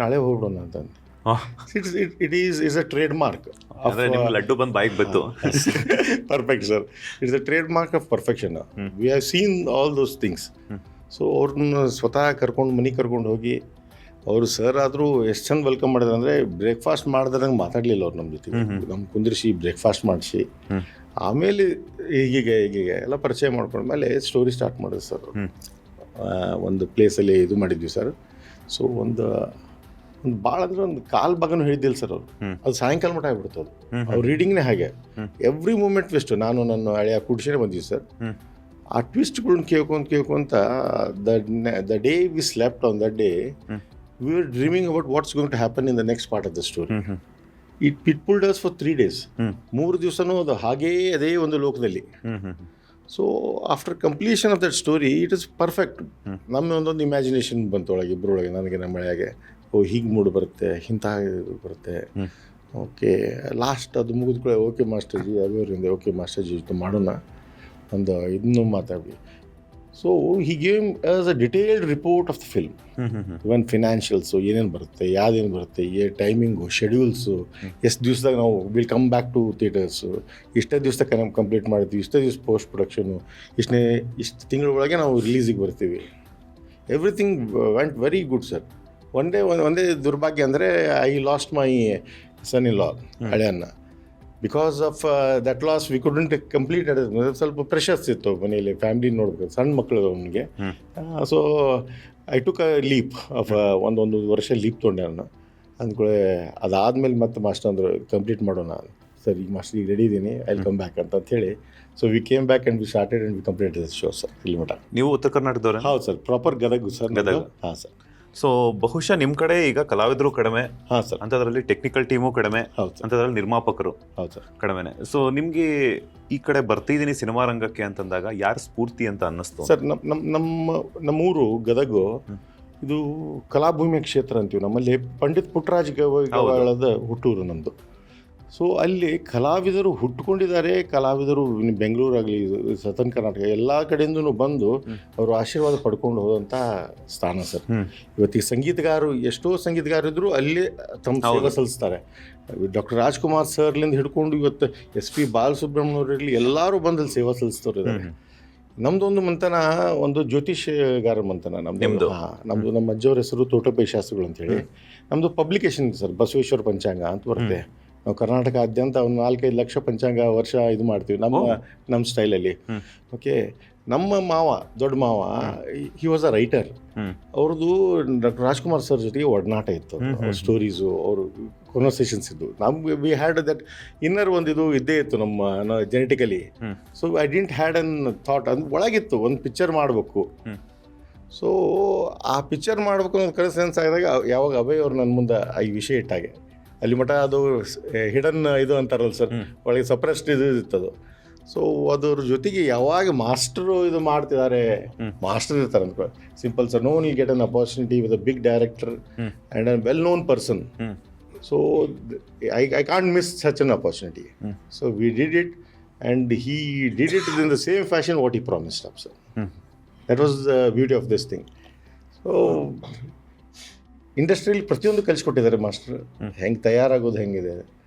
ನಾಳೆ ಹೋಗ್ಬಿಡೋಣ ಅಂತಂದು. It is a trademark. Laddu ಬಂದು ಬಾಯಿಗೆ ಬಂತು. Perfect, sir. It's a trademark of perfection. We have seen all those things. So ಅವ್ರನ್ನ ಸ್ವತಃ ಮನೆಗೆ ಕರ್ಕೊಂಡು ಹೋಗಿ, ಅವರು ಸರ್ ಆದರೂ ಎಷ್ಟು ಚಂದ ವೆಲ್ಕಮ್ ಮಾಡಿದ್ರು ಅಂದರೆ, ಬ್ರೇಕ್ಫಾಸ್ಟ್ ಮಾಡಿದ್ರಂಗೆ ಮಾತಾಡಲಿಲ್ಲ ಅವ್ರು ನಮ್ಮ ಜೊತೆಗೆ. ನಮ್ಮ ಕುಂದಿರಿಸಿ ಬ್ರೇಕ್ಫಾಸ್ಟ್ ಮಾಡಿಸಿ ಆಮೇಲೆ ಹೀಗೆ ಎಲ್ಲ ಪರಿಚಯ ಮಾಡ್ಕೊಂಡ್ಮೇಲೆ ಸ್ಟೋರಿ ಸ್ಟಾರ್ಟ್ ಮಾಡಿದ್ರು ಸರ್. ಒಂದು ಪ್ಲೇಸಲ್ಲಿ ಇದು ಮಾಡಿದ್ವಿ ಸರ್. ಸೊ ಒಂದು ಭಾಳ ಅಂದರೆ ಒಂದು ಕಾಲ್ ಭಾಗನೂ ಹೇಳಿದ್ದಿಲ್ಲ ಸರ್ ಅವರು. ಅದು ಸಾಯಂಕಾಲ ಮಟ್ಟ ಆಗ್ಬಿಡ್ತು. ಅದು ಅವ್ರ ರೀಡಿಂಗ್ನೇ ಹಾಗೆ, ಎವ್ರಿ ಮೂಮೆಂಟ್ ಟ್ವಿಸ್ಟು. ನಾನು ನನ್ನ ಹಳೆಯ ಕುಡ್ಸಿನೇ ಬಂದಿದ್ದೆ ಸರ್. ಆ ಟ್ವಿಸ್ಟ್ಗಳನ್ನ ಕೇಳ್ಕೊಂತ the day we slept on that day, we were dreaming about what's going to happen in the next part of the story. It pulled us for 3 days. 3 ದಿವಸನೂ ಅದು ಹಾಗೇ ಅದೇ ಒಂದು ಲೋಕದಲ್ಲಿ. So after completion of that story it is perfect. ನಮ್ಮ ಒಂದೊಂದು imagination ಬಂತು ಒಳಗೆ, ಇಬ್ಬರೊಳಗೆ, ನನಗೆ ನಮ್ಮ ಮಳೆಯಾಗೆ. ಹೀಗೆ ಮೂಡ್ ಬರುತ್ತೆ, ಇಂಥ ಇದು ಬರುತ್ತೆ. ಓಕೆ, ಲಾಸ್ಟ್ ಅದು ಮುಗಿದ್ಕೊಳ್ಳೆ, ಓಕೆ ಮಾಸ್ಟರ್ಜಿ ಅವರಿಂದ, ಓಕೆ ಮಾಸ್ಟರ್ಜಿ ಜೊತೆ ಮಾಡೋಣ ಒಂದು ಇದನ್ನು ಮಾತಾಡಿ. So he gave us a detailed report of the film. Even financials ಏನೇನು ಬರುತ್ತೆ, ಯಾವ್ದೇನು ಬರುತ್ತೆ, ಟೈಮಿಂಗು, ಶೆಡ್ಯೂಲ್ಸು, ಎಷ್ಟು ದಿವಸದಾಗ ನಾವು will come back to theatres, ಇಷ್ಟೇ ದಿವಸಕ್ಕೆ ನಾವು ಕಂಪ್ಲೀಟ್ ಮಾಡ್ತೀವಿ, ಇಷ್ಟೇ ದಿವಸ ಪೋಸ್ಟ್ ಪ್ರೊಡಕ್ಷನು, ಇಷ್ಟು ತಿಂಗಳೊಳಗೆ ನಾವು ರಿಲೀಸಿಗೆ ಬರ್ತೀವಿ. Everything went very good sir. ಒಂದೇ ದುರ್ಭಾಗ್ಯ ಅಂದರೆ I lost my son in law, ಹಳೆಯನ್ನ. Because of that loss we couldn't complete. ಸ್ವಲ್ಪ ಪ್ರೆಷರ್ಸ್ ಇತ್ತು ಮನೆಯಲ್ಲಿ, ಫ್ಯಾಮಿಲಿ ನೋಡ್ಬೇಕು, ಸಣ್ಣ ಮಕ್ಕಳು ಅವನಿಗೆ. So I took a leap of ಒಂದು ವರ್ಷ ಲೀಪ್ ತೊಗೊಂಡೆ ನಾನು. ಅಂದ್ಕೊಳ್ಳೆ ಅದಾದಮೇಲೆ ಮತ್ತೆ ಮಾಸ್ಟರ್ ಅಂದರು ಕಂಪ್ಲೀಟ್ ಮಾಡೋಣ. ಸರ್ ಈಗ ಮಾಸ್ಟರ್ ಈಗ ರೆಡಿ ಇದ್ದೀನಿ, ಐ ಕಮ್ ಬ್ಯಾಕ್ ಅಂತ ಹೇಳಿ. So we came back and we started and we completed the show sir ಇಲ್ಲಿ ಮಠ. ನೀವು ಉತ್ತರ ಕರ್ನಾಟಕದವ್ರೆ? ಹೌದು sir, proper Gadag sir. Gadag. ಹಾಂ ಸರ್. ಸೊ ಬಹುಶಃ ನಿಮ್ಮ ಕಡೆ ಈಗ ಕಲಾವಿದರು ಕಡಿಮೆ, ಹಾಂ ಸರ್. ಅಂಥದ್ರಲ್ಲಿ ಟೆಕ್ನಿಕಲ್ ಟೀಮು ಕಡಿಮೆ, ಹೌದು ಸರ್. ಅಂಥದ್ರಲ್ಲಿ ನಿರ್ಮಾಪಕರು ಹೌದು ಸರ್. ಕಡಿಮೆನೆ. ಸೊ ನಿಮಗೆ ಈ ಕಡೆ ಬರ್ತಿದ್ದೀನಿ ಸಿನಿಮಾ ರಂಗಕ್ಕೆ ಅಂತಂದಾಗ ಯಾರು ಸ್ಫೂರ್ತಿ ಅಂತ ಅನ್ನಿಸ್ತು? ಸರ್ ನಮ್ಮೂರು ಗದಗು ಇದು ಕಲಾಭೂಮಿಯ ಕ್ಷೇತ್ರ ಅಂತೀವಿ. ನಮ್ಮಲ್ಲಿ ಪಂಡಿತ್ ಪುಟ್ಟರಾಜ್ ಗವಾಳದ ಹುಟ್ಟೂರು ನಮ್ಮದು. ಸೊ ಅಲ್ಲಿ ಕಲಾವಿದರು ಹುಟ್ಟುಕೊಂಡಿದ್ದಾರೆ. ಕಲಾವಿದರು ಬೆಂಗಳೂರಾಗಲಿ ಸತನ್ ಕರ್ನಾಟಕ ಎಲ್ಲ ಕಡೆಯಿಂದನೂ ಬಂದು ಅವರು ಆಶೀರ್ವಾದ ಪಡ್ಕೊಂಡು ಹೋದಂಥ ಸ್ಥಾನ ಸರ್. ಇವತ್ತಿಗೆ ಸಂಗೀತಗಾರರು ಎಷ್ಟೋ ಸಂಗೀತಗಾರರಿದ್ರು ಅಲ್ಲೇ ತಮ್ಮ ಸೇವೆ ಸಲ್ಲಿಸ್ತಾರೆ. ಡಾಕ್ಟರ್ ರಾಜ್ಕುಮಾರ್ ಸರ್ಲಿಂದ ಹಿಡ್ಕೊಂಡು ಇವತ್ತು SP ಬಾಲಸುಬ್ರಹ್ಮಣ್ಯವ್ರಲ್ಲಿ ಎಲ್ಲರೂ ಬಂದಲ್ಲಿ ಸೇವಾ ಸಲ್ಲಿಸ್ತವ್ರು ಇದ್ದಾರೆ. ನಮ್ಮದೊಂದು ಮಂತನ ಒಂದು ಜ್ಯೋತಿಷ್ಯಗಾರ ಮಂತನ ನಮ್ಮದು. ನಮ್ಮದು ನಮ್ಮ ಅಜ್ಜವ್ರ ಹೆಸರು ತೋಟಪೈ ಶಾಸ್ತ್ರಿಗಳು ಅಂತೇಳಿ. ನಮ್ಮದು ಪಬ್ಲಿಕೇಶನ್ ಸರ್, ಬಸವೇಶ್ವರ ಪಂಚಾಂಗ ಅಂತ ಬರುತ್ತೆ. ನಾವು ಕರ್ನಾಟಕಾದ್ಯಂತ ಒಂದು 4-5 ಲಕ್ಷ ಪಂಚಾಂಗ ವರ್ಷ ಇದು ಮಾಡ್ತೀವಿ ನಮ್ಮ ಸ್ಟೈಲಲ್ಲಿ. ಓಕೆ, ನಮ್ಮ ಮಾವ, ದೊಡ್ಡ ಮಾವ, ಹಿ ವಾಸ್ ಅ ರೈಟರ್. ಅವ್ರದ್ದು ಡಾಕ್ಟರ್ ರಾಜ್ಕುಮಾರ್ ಸರ್ ಜೊತೆಗೆ ಒಡನಾಟ ಇತ್ತು. ಸ್ಟೋರೀಸು, ಅವರು ಕಾನ್ವರ್ಸೇಷನ್ಸ್ ಇದ್ದು. ನಮ್ಗೆ ವಿ ಹ್ಯಾಡ್ ದಟ್ ಇನ್ನರ್ ಒಂದು ಇದು ಇದ್ದೇ ಇತ್ತು ನಮ್ಮ genetically. So I didn't had an thought, ಅದು ಒಳಗಿತ್ತು ಒಂದು ಪಿಕ್ಚರ್ ಮಾಡಬೇಕು. ಸೊ ಆ ಪಿಕ್ಚರ್ ಮಾಡಬೇಕು ಅನ್ನೋದು ಕನಸು ಸೆನ್ಸ್ ಆದಾಗ ಯಾವಾಗ ಅಭಯ್ ಅವ್ರು ನನ್ನ ಮುಂದೆ ಈ ವಿಷಯ ಇಟ್ಟಾಗೆ, ಅಲ್ಲಿ ಮಠ ಅದು ಹಿಡನ್ ಇದು ಅಂತಾರಲ್ಲ ಸರ್, ಒಳಗೆ ಸಪ್ರೆಸ್ಡ್ ಇದು ಇತ್ತದು. ಸೊ ಅದ್ರ ಜೊತೆಗೆ ಯಾವಾಗ ಮಾಸ್ಟರು ಇದು ಮಾಡ್ತಿದ್ದಾರೆ, ಮಾಸ್ಟರ್ ಇರ್ತಾರೆ ಅಂದ್ಕೊ, simple sir, no one will get an opportunity with a big director and a well known person. So I can't miss such an opportunity. So we did it and he did it in the same fashion what he promised up sir. That was the beauty of this thing. So ಇಂಡಸ್ಟ್ರಿಯಲ್ಲಿ ಪ್ರತಿಯೊಂದು ಕಲಿಸ್ಕೊಟ್ಟಿದ್ದಾರೆ master. ಹೆಂಗೆ ತಯಾರಾಗೋದು ಹೆಂಗಿದೆ,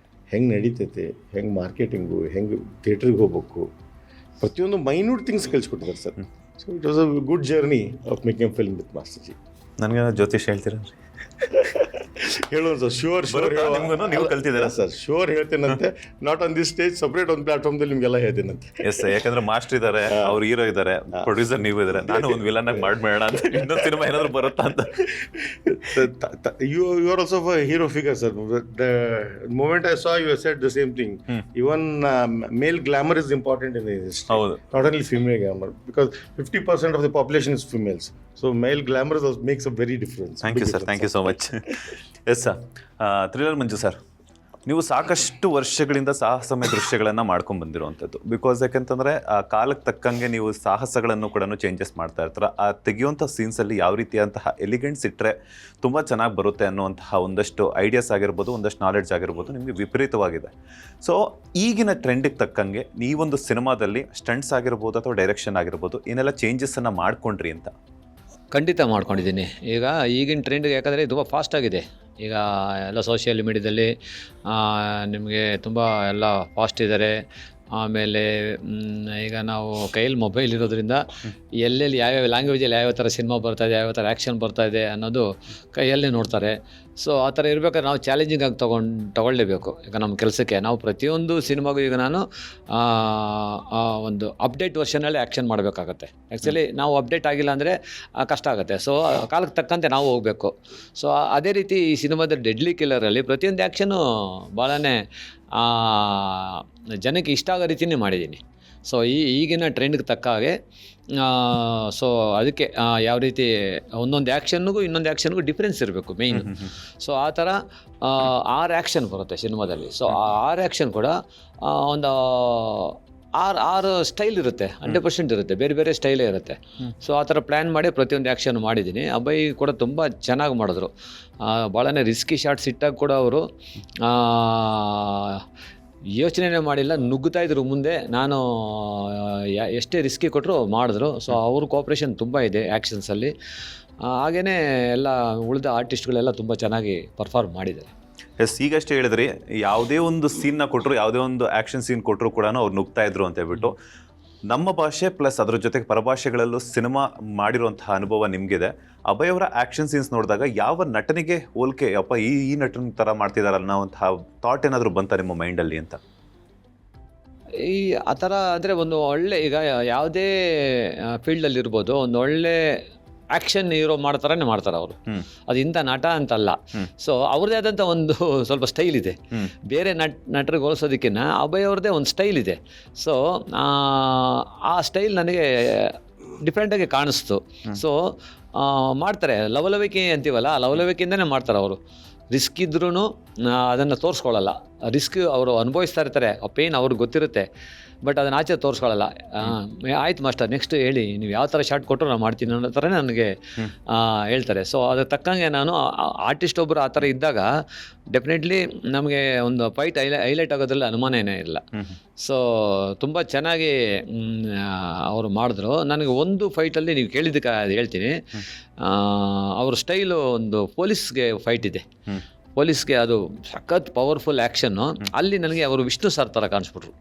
ಹೆಂಗೆ ನಡೀತೈತೆ, ಹೆಂಗೆ marketing, ಹೆಂಗೆ ಥಿಯೇಟ್ರಿಗೆ ಹೋಗ್ಬೇಕು, ಪ್ರತಿಯೊಂದು ಮೈನ್ಯೂಟ್ ಥಿಂಗ್ಸ್ ಕಲಿಸ್ಕೊಟ್ಟಿದ್ದಾರೆ sir. So it was a good journey of making film with master ji. ನನಗೆ ಜ್ಯೋತಿಷ್ ಹೇಳ್ತೀರಾ? ಹೇಳೋಣ ಸರ್, ಶೋರ್ ನೀವು ಕಲ್ತಿದ್ದೀರಾ ಸರ್? ಶೋರ್ ಹೇಳ್ತೇನಂತೆ, not on this stage, separate ಒಂದು ಪ್ಲಾಟ್ಫಾರ್ಮ್ದಲ್ಲಿ ನಿಮಗೆಲ್ಲ ಹೇಳ್ತೇನಂತೆ. ಎಸ್, ಯಾಕಂದ್ರೆ ಮಾಸ್ಟರ್ ಇದ್ದಾರೆ, ಅವ್ರು ಹೀರೋ ಇದ್ದಾರೆ, ಪ್ರೊಡ್ಯೂಸರ್ ನೀವು ಇದ್ದಾರೆ, ನಾನು ಒಂದು ವಿಲನ್ ಆಗಿ ಮಾಡಬೇಡ ಅಂತ. ಇನ್ನೊಂದು ಸಿನಿಮಾ ಏನಾದ್ರು ಬರುತ್ತಾ ಅಂತ. You are also a hero figure, sir. The moment I saw you, I said the same thing. Even male glamour is important in the industry. Not only female glamour, because 50% of the population is females. So male glamour makes a very difference. Thank you, sir. Thank you so much. Yes sir, thriller Manju sir, ನೀವು ಸಾಕಷ್ಟು ವರ್ಷಗಳಿಂದ ಸಾಹಸಮಯ ದೃಶ್ಯಗಳನ್ನು ಮಾಡ್ಕೊಂಡು ಬಂದಿರುವಂಥದ್ದು. Because ಯಾಕಂತಂದರೆ ಆ ಕಾಲಕ್ಕೆ ತಕ್ಕಂಗೆ ನೀವು ಸಾಹಸಗಳನ್ನು ಕೂಡ ಚೇಂಜಸ್ ಮಾಡ್ತಾ ಇರ್ತಾರೆ. ಆ ತೆಗೆಯುವಂಥ ಸೀನ್ಸಲ್ಲಿ ಯಾವ ರೀತಿಯಂತಹ ಎಲಿಗೆಂಟ್ಸ್ ಇಟ್ಟರೆ ತುಂಬ ಚೆನ್ನಾಗಿ ಬರುತ್ತೆ ಅನ್ನುವಂತಹ ಒಂದಷ್ಟು ಐಡಿಯಾಸ್ ಆಗಿರ್ಬೋದು, ಒಂದಷ್ಟು ನಾಲೆಡ್ಜ್ ಆಗಿರ್ಬೋದು ನಿಮಗೆ ವಿಪರೀತವಾಗಿದೆ. ಸೊ ಈಗಿನ ಟ್ರೆಂಡಿಗೆ ತಕ್ಕಂಗೆ ನೀವೊಂದು ಸಿನಿಮಾದಲ್ಲಿ ಸ್ಟಂಟ್ಸ್ ಆಗಿರ್ಬೋದು ಅಥವಾ ಡೈರೆಕ್ಷನ್ ಆಗಿರ್ಬೋದು ಏನೆಲ್ಲ ಚೇಂಜಸ್ಸನ್ನು ಮಾಡ್ಕೊಂಡ್ರಿ ಅಂತ? ಖಂಡಿತ ಮಾಡ್ಕೊಂಡಿದ್ದೀನಿ. ಈಗ ಈಗಿನ ಟ್ರೆಂಡ್ಗೆ ಯಾಕಂದರೆ ತುಂಬ ಫಾಸ್ಟಾಗಿದೆ. ಈಗ ಎಲ್ಲ ಸೋಷಿಯಲ್ ಮೀಡ್ಯಾದಲ್ಲಿ ನಿಮಗೆ ತುಂಬ ಎಲ್ಲ ಫಾಸ್ಟ್ ಇದ್ದಾರೆ. ಆಮೇಲೆ ಈಗ ನಾವು ಕೈಯಲ್ಲಿ ಮೊಬೈಲ್ ಇರೋದ್ರಿಂದ ಎಲ್ಲೆಲ್ಲಿ ಯಾವ್ಯಾವ ಲ್ಯಾಂಗ್ವೇಜಲ್ಲಿ ಯಾವ್ಯಾವ ಥರ ಸಿನಿಮಾ ಬರ್ತಾಯಿದೆ, ಯಾವ್ಯಾವ ಥರ ಆ್ಯಕ್ಷನ್ ಬರ್ತಾಯಿದೆ ಅನ್ನೋದು ಕೈಯಲ್ಲೇ ನೋಡ್ತಾರೆ. ಸೊ ಆ ಥರ ಇರಬೇಕಾದ್ರೆ ನಾವು ಚಾಲೆಂಜಿಂಗ್ ಆಗಿ ತೊಗೊಳ್ಳೇಬೇಕು. ಈಗ ನಮ್ಮ ಕೆಲಸಕ್ಕೆ ನಾವು ಪ್ರತಿಯೊಂದು ಸಿನಿಮಾಗೂ ಈಗ ನಾನು ಒಂದು ಅಪ್ಡೇಟ್ ವರ್ಷನಲ್ಲಿ ಆ್ಯಕ್ಷನ್ ಮಾಡಬೇಕಾಗತ್ತೆ. ಆ್ಯಕ್ಚುಲಿ ನಾವು ಅಪ್ಡೇಟ್ ಆಗಿಲ್ಲ ಅಂದರೆ ಕಷ್ಟ ಆಗುತ್ತೆ. ಸೊ ಕಾಲಕ್ಕೆ ತಕ್ಕಂತೆ ನಾವು ಹೋಗಬೇಕು. ಸೊ ಅದೇ ರೀತಿ ಈ ಸಿನಿಮಾದ ಡೆಡ್ಲಿ ಕಿಲ್ಲರಲ್ಲಿ ಪ್ರತಿಯೊಂದು ಆ್ಯಕ್ಷನು ಭಾಳನೇ ಜನಕ್ಕೆ ಇಷ್ಟ ಆಗೋ ರೀತಿಯೇ ಮಾಡಿದ್ದೀನಿ. ಸೊ ಈಗಿನ ಟ್ರೆಂಡ್ಗೆ ತಕ್ಕ ಹಾಗೆ ಸೊ ಅದಕ್ಕೆ ಯಾವ ರೀತಿ ಒಂದೊಂದು ಆ್ಯಕ್ಷನ್ನಿಗೂ ಇನ್ನೊಂದು ಆ್ಯಕ್ಷನ್ಗೂ ಡಿಫ್ರೆನ್ಸ್ ಇರಬೇಕು ಮೇಯ್ನು. ಸೊ ಆ ಥರ 6 ಆ್ಯಕ್ಷನ್ ಬರುತ್ತೆ ಸಿನಿಮಾದಲ್ಲಿ. ಸೊ ಆ 6 ಆ್ಯಕ್ಷನ್ ಕೂಡ ಒಂದು 6 ಸ್ಟೈಲ್ ಇರುತ್ತೆ, 100% ಇರುತ್ತೆ, ಬೇರೆ ಬೇರೆ ಸ್ಟೈಲೇ ಇರುತ್ತೆ. ಸೊ ಆ ಥರ ಪ್ಲ್ಯಾನ್ ಮಾಡಿ ಪ್ರತಿಯೊಂದು ಆ್ಯಕ್ಷನ್ ಮಾಡಿದ್ದೀನಿ. ಅಭಯ್ ಕೂಡ ತುಂಬ ಚೆನ್ನಾಗಿ ಮಾಡಿದ್ರು. ಭಾಳನೇ ರಿಸ್ಕಿ ಶಾರ್ಟ್ಸ್ ಇಟ್ಟಾಗ ಕೂಡ ಅವರು ಯೋಚನೆ ಮಾಡಿಲ್ಲ, ನುಗ್ಗುತ್ತಾ ಇದ್ರು ಮುಂದೆ. ನಾನು ಎಷ್ಟೇ ರಿಸ್ಕಿ ಕೊಟ್ಟರು ಮಾಡಿದ್ರು. ಸೊ ಅವ್ರ ಕೋಆಪ್ರೇಷನ್ ತುಂಬ ಇದೆ ಆ್ಯಕ್ಷನ್ಸಲ್ಲಿ. ಹಾಗೆಯೇ ಎಲ್ಲ ಉಳಿದ ಆರ್ಟಿಸ್ಟ್ಗಳೆಲ್ಲ ತುಂಬ ಚೆನ್ನಾಗಿ ಪರ್ಫಾರ್ಮ್ ಮಾಡಿದ್ದಾರೆ. ಎಸ್, ಈಗಷ್ಟೇ ಹೇಳಿದ್ರಿ ಯಾವುದೇ ಒಂದು ಸೀನ್ನ ಕೊಟ್ಟರು, ಯಾವುದೇ ಒಂದು ಆ್ಯಕ್ಷನ್ ಸೀನ್ ಕೊಟ್ಟರು ಕೂಡ ಅವ್ರು ನುಗ್ತಾ ಇದ್ರು ಅಂತ ಹೇಳ್ಬಿಟ್ಟು. ನಮ್ಮ ಭಾಷೆ ಪ್ಲಸ್ ಅದ್ರ ಜೊತೆಗೆ ಪರಭಾಷೆಗಳಲ್ಲೂ ಸಿನಿಮಾ ಮಾಡಿರುವಂತಹ ಅನುಭವ ನಿಮಗಿದೆ. ಅಭಯ್ ಅವರ ಆ್ಯಕ್ಷನ್ ಸೀನ್ಸ್ ನೋಡಿದಾಗ ಯಾವ ನಟನಿಗೆ ಹೋಲಿಕೆ, ಅಪ್ಪ ಈ ನಟನ ಥರ ಮಾಡ್ತಿದ್ದಾರೆ ಅನ್ನೋವಂತಹ ಥಾಟ್ ಏನಾದರೂ ಬಂತ ನಿಮ್ಮ ಮೈಂಡಲ್ಲಿ ಅಂತ? ಆ ಥರ ಅಂದರೆ ಒಂದು ಒಳ್ಳೆ, ಈಗ ಯಾವುದೇ ಫೀಲ್ಡಲ್ಲಿರ್ಬೋದು, ಒಂದು ಒಳ್ಳೆ ಆ್ಯಕ್ಷನ್ ಹೀರೋ ಮಾಡ್ತಾರೆ ಅವರು. ಅದು ಇಂಥ ನಟ ಅಂತಲ್ಲ. ಸೊ ಅವ್ರದ್ದೇ ಆದಂಥ ಒಂದು ಸ್ವಲ್ಪ ಸ್ಟೈಲ್ ಇದೆ. ಬೇರೆ ನಟರಿಗೆ ಹೋಲಿಸೋದಕ್ಕಿಂತ ಅಭಯ್ ಅವ್ರದ್ದೇ ಒಂದು ಸ್ಟೈಲ್ ಇದೆ. ಸೊ ಆ ಸ್ಟೈಲ್ ನನಗೆ ಡಿಫ್ರೆಂಟಾಗಿ ಕಾಣಿಸ್ತು. ಸೊ ಮಾಡ್ತಾರೆ, ಲವಲವಿಕೆ ಅಂತೀವಲ್ಲ, ಆ ಲವಲವಿಕೆಯಿಂದನೇ ಮಾಡ್ತಾರೆ ಅವರು. ರಿಸ್ಕ್ ಇದ್ರೂ ಅದನ್ನು ತೋರಿಸ್ಕೊಳ್ಳಲ್ಲ. ರಿಸ್ಕ್ ಅವರು ಅನುಭವಿಸ್ತಾ ಇರ್ತಾರೆ, ಆ ಪೇಯ್ನ್ ಅವ್ರಿಗೆ ಗೊತ್ತಿರುತ್ತೆ, ಬಟ್ ಅದನ್ನು ಆಚೆ ತೋರಿಸ್ಕೊಳ್ಳಲ್ಲ. ಆಯ್ತು ಮಾಸ್ಟರ್, ನೆಕ್ಸ್ಟ್ ಹೇಳಿ, ನೀವು ಯಾವ ಥರ ಶಾರ್ಟ್ ಕೊಟ್ಟರು ನಾನು ಮಾಡ್ತೀನಿ ಅನ್ನೋ ಥರನೇ ನನಗೆ ಹೇಳ್ತಾರೆ. ಸೊ ಅದಕ್ಕೆ ತಕ್ಕಂಗೆ ನಾನು ಆರ್ಟಿಸ್ಟ್ ಒಬ್ಬರು ಆ ಥರ ಇದ್ದಾಗ ಡೆಫಿನೆಟ್ಲಿ ನಮಗೆ ಒಂದು ಫೈಟ್ ಹೈಲೈಟ್ ಆಗೋದ್ರಲ್ಲಿ ಅನುಮಾನನೇ ಇಲ್ಲ. ಸೊ ತುಂಬ ಚೆನ್ನಾಗಿ ಅವರು ಮಾಡಿದ್ರು. ನನಗೆ ಒಂದು ಫೈಟಲ್ಲಿ ನೀವು ಕೇಳಿದ್ದಕ್ಕೆ ಅದು ಹೇಳ್ತೀನಿ. ಅವ್ರ ಸ್ಟೈಲು ಒಂದು ಪೊಲೀಸ್ಗೆ ಫೈಟ್ ಇದೆ, ಪೊಲೀಸ್ಗೆ ಅದು ಸಖತ್ ಪವರ್ಫುಲ್ ಆ್ಯಕ್ಷನ್ನು. ಅಲ್ಲಿ ನನಗೆ ಅವರು ವಿಷ್ಣು ಸರ್ ಥರ ಕಾಣಿಸ್ಬಿಟ್ರು.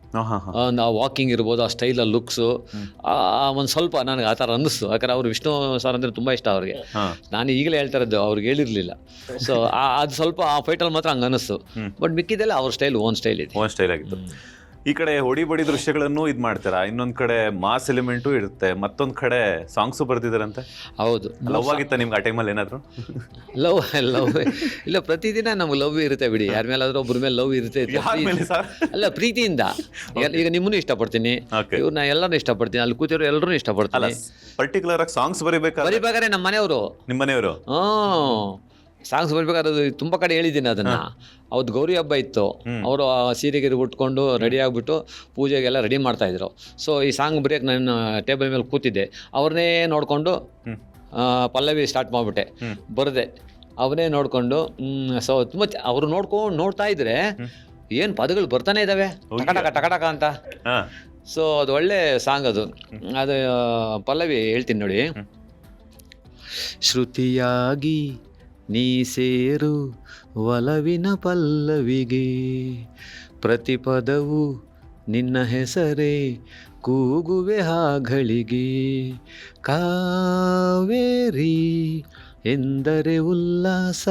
ಆ ವಾಕಿಂಗ್ ಇರ್ಬೋದು, ಆ ಸ್ಟೈಲಲ್ಲಿ ಲುಕ್ಸು ಒಂದು ಸ್ವಲ್ಪ ನನಗೆ ಆ ಥರ ಅನ್ನಿಸ್ತು. ಯಾಕಂದ್ರೆ ಅವರು ವಿಷ್ಣು ಸರ್ ಅಂದರೆ ತುಂಬ ಇಷ್ಟ ಅವ್ರಿಗೆ. ನಾನು ಈಗಲೇ ಹೇಳ್ತಾ ಇರೋದು, ಅವ್ರಿಗೆ ಹೇಳಿರಲಿಲ್ಲ. ಸೊ ಅದು ಸ್ವಲ್ಪ ಆ ಫೈಟಲ್ಲಿ ಮಾತ್ರ ಹಂಗೆ ಅನ್ನಿಸ್ತು. ಬಟ್ ಮಿಕ್ಕಿದೆಲ್ಲ ಅವ್ರ ಸ್ಟೈಲ್ ಓನ್ ಸ್ಟೈಲ್ ಇದೆ. ಓನ್ ಸ್ಟೈಲ್ ಆಗಿತ್ತು. ಈ ಕಡೆ ಹೊಡಿ ಬಡಿ ದೃಶ್ಯಗಳನ್ನು ಇದು ಮಾಡ್ತೀರಾ, ಇನ್ನೊಂದು ಕಡೆ ಮಾಸ್ ಎಲಿಮೆಂಟು ಇರುತ್ತೆ, ಮತ್ತೊಂದು ಕಡೆ ಸಾಂಗ್ಸು ಬರ್ತಿದ್ದಾರಂತೆ. ಹೌದು. ಲವ್ ಆಗಿತ್ತ ನಿಮ್ಗೆ ಆ ಟೈಮಲ್ಲಿ ಏನಾದರೂ? ಲವ್ ಇಲ್ಲ, ಪ್ರತಿದಿನ ನಮ್ಗೆ ಲವ್ ಇರುತ್ತೆ ಬಿಡಿ. ಯಾರ ಮೇಲಾದ್ರೂ ಒಬ್ಬರ ಮೇಲೆ ಲವ್ ಇರುತ್ತೆ. ಅಲ್ಲ, ಪ್ರೀತಿಯಿಂದ. ಈಗ ನಿಮ್ಮನ್ನು ಇಷ್ಟಪಡ್ತೀನಿ, ಇವ್ರನ್ನ ಎಲ್ಲರೂ ಇಷ್ಟಪಡ್ತೀನಿ, ಅಲ್ಲಿ ಕೂತಿರೋ ಎಲ್ಲರೂ ಇಷ್ಟಪಡ್ತೀನಿ. ಪರ್ಟಿಕ್ಯುಲರ್ ಆಗಿ ಸಾಂಗ್ಸ್ ಬರಿಬೇಕಾದ್ರೆ ನಮ್ಮ ಮನೆಯವರು, ನಿಮ್ಮ ಮನೆಯವರು ಸಾಂಗ್ಸ್ ಬರ್ಬೇಕಾದ್ರೆ ತುಂಬ ಕಡೆ ಹೇಳಿದ್ದೀನಿ ಅದನ್ನು. ಅವತ್ತು ಗೌರಿ ಹಬ್ಬ ಇತ್ತು, ಅವರು ಸೀರೆಗೆ ಉಟ್ಕೊಂಡು ರೆಡಿ ಆಗಿಬಿಟ್ಟು ಪೂಜೆಗೆಲ್ಲ ರೆಡಿ ಮಾಡ್ತಾಯಿದ್ರು. ಸೊ ಈ ಸಾಂಗ್ ಬರೆಯೋಕೆ ನಾನು ಟೇಬಲ್ ಮೇಲೆ ಕೂತಿದ್ದೆ, ಅವ್ರನ್ನೇ ನೋಡಿಕೊಂಡು ಪಲ್ಲವಿ ಸ್ಟಾರ್ಟ್ ಮಾಡಿಬಿಟ್ಟೆ, ಬರದೆ ಅವನೇ ನೋಡಿಕೊಂಡು. ಸೊ ತುಂಬ ಅವರು ನೋಡ್ತಾ ಇದ್ರೆ ಏನು ಪದಗಳು ಬರ್ತಾನೆ ಇದ್ದಾವೆ, ಟಕಟಕ ಅಂತ. ಸೊ ಅದು ಒಳ್ಳೆ ಸಾಂಗ್ ಅದು ಪಲ್ಲವಿ ಹೇಳ್ತೀನಿ ನೋಡಿ. ಶ್ರುತಿಯಾಗಿ ನೀ ಸೇರು ಒಲವಿನ ಪಲ್ಲವಿಗೆ, ಪ್ರತಿಪದವು ನಿನ್ನ ಹೆಸರೇ ಕೂಗುವೆ ಹಾಗಳಿಗೆ. ಕಾವೇರಿ ಎಂದರೆ ಉಲ್ಲಾಸ,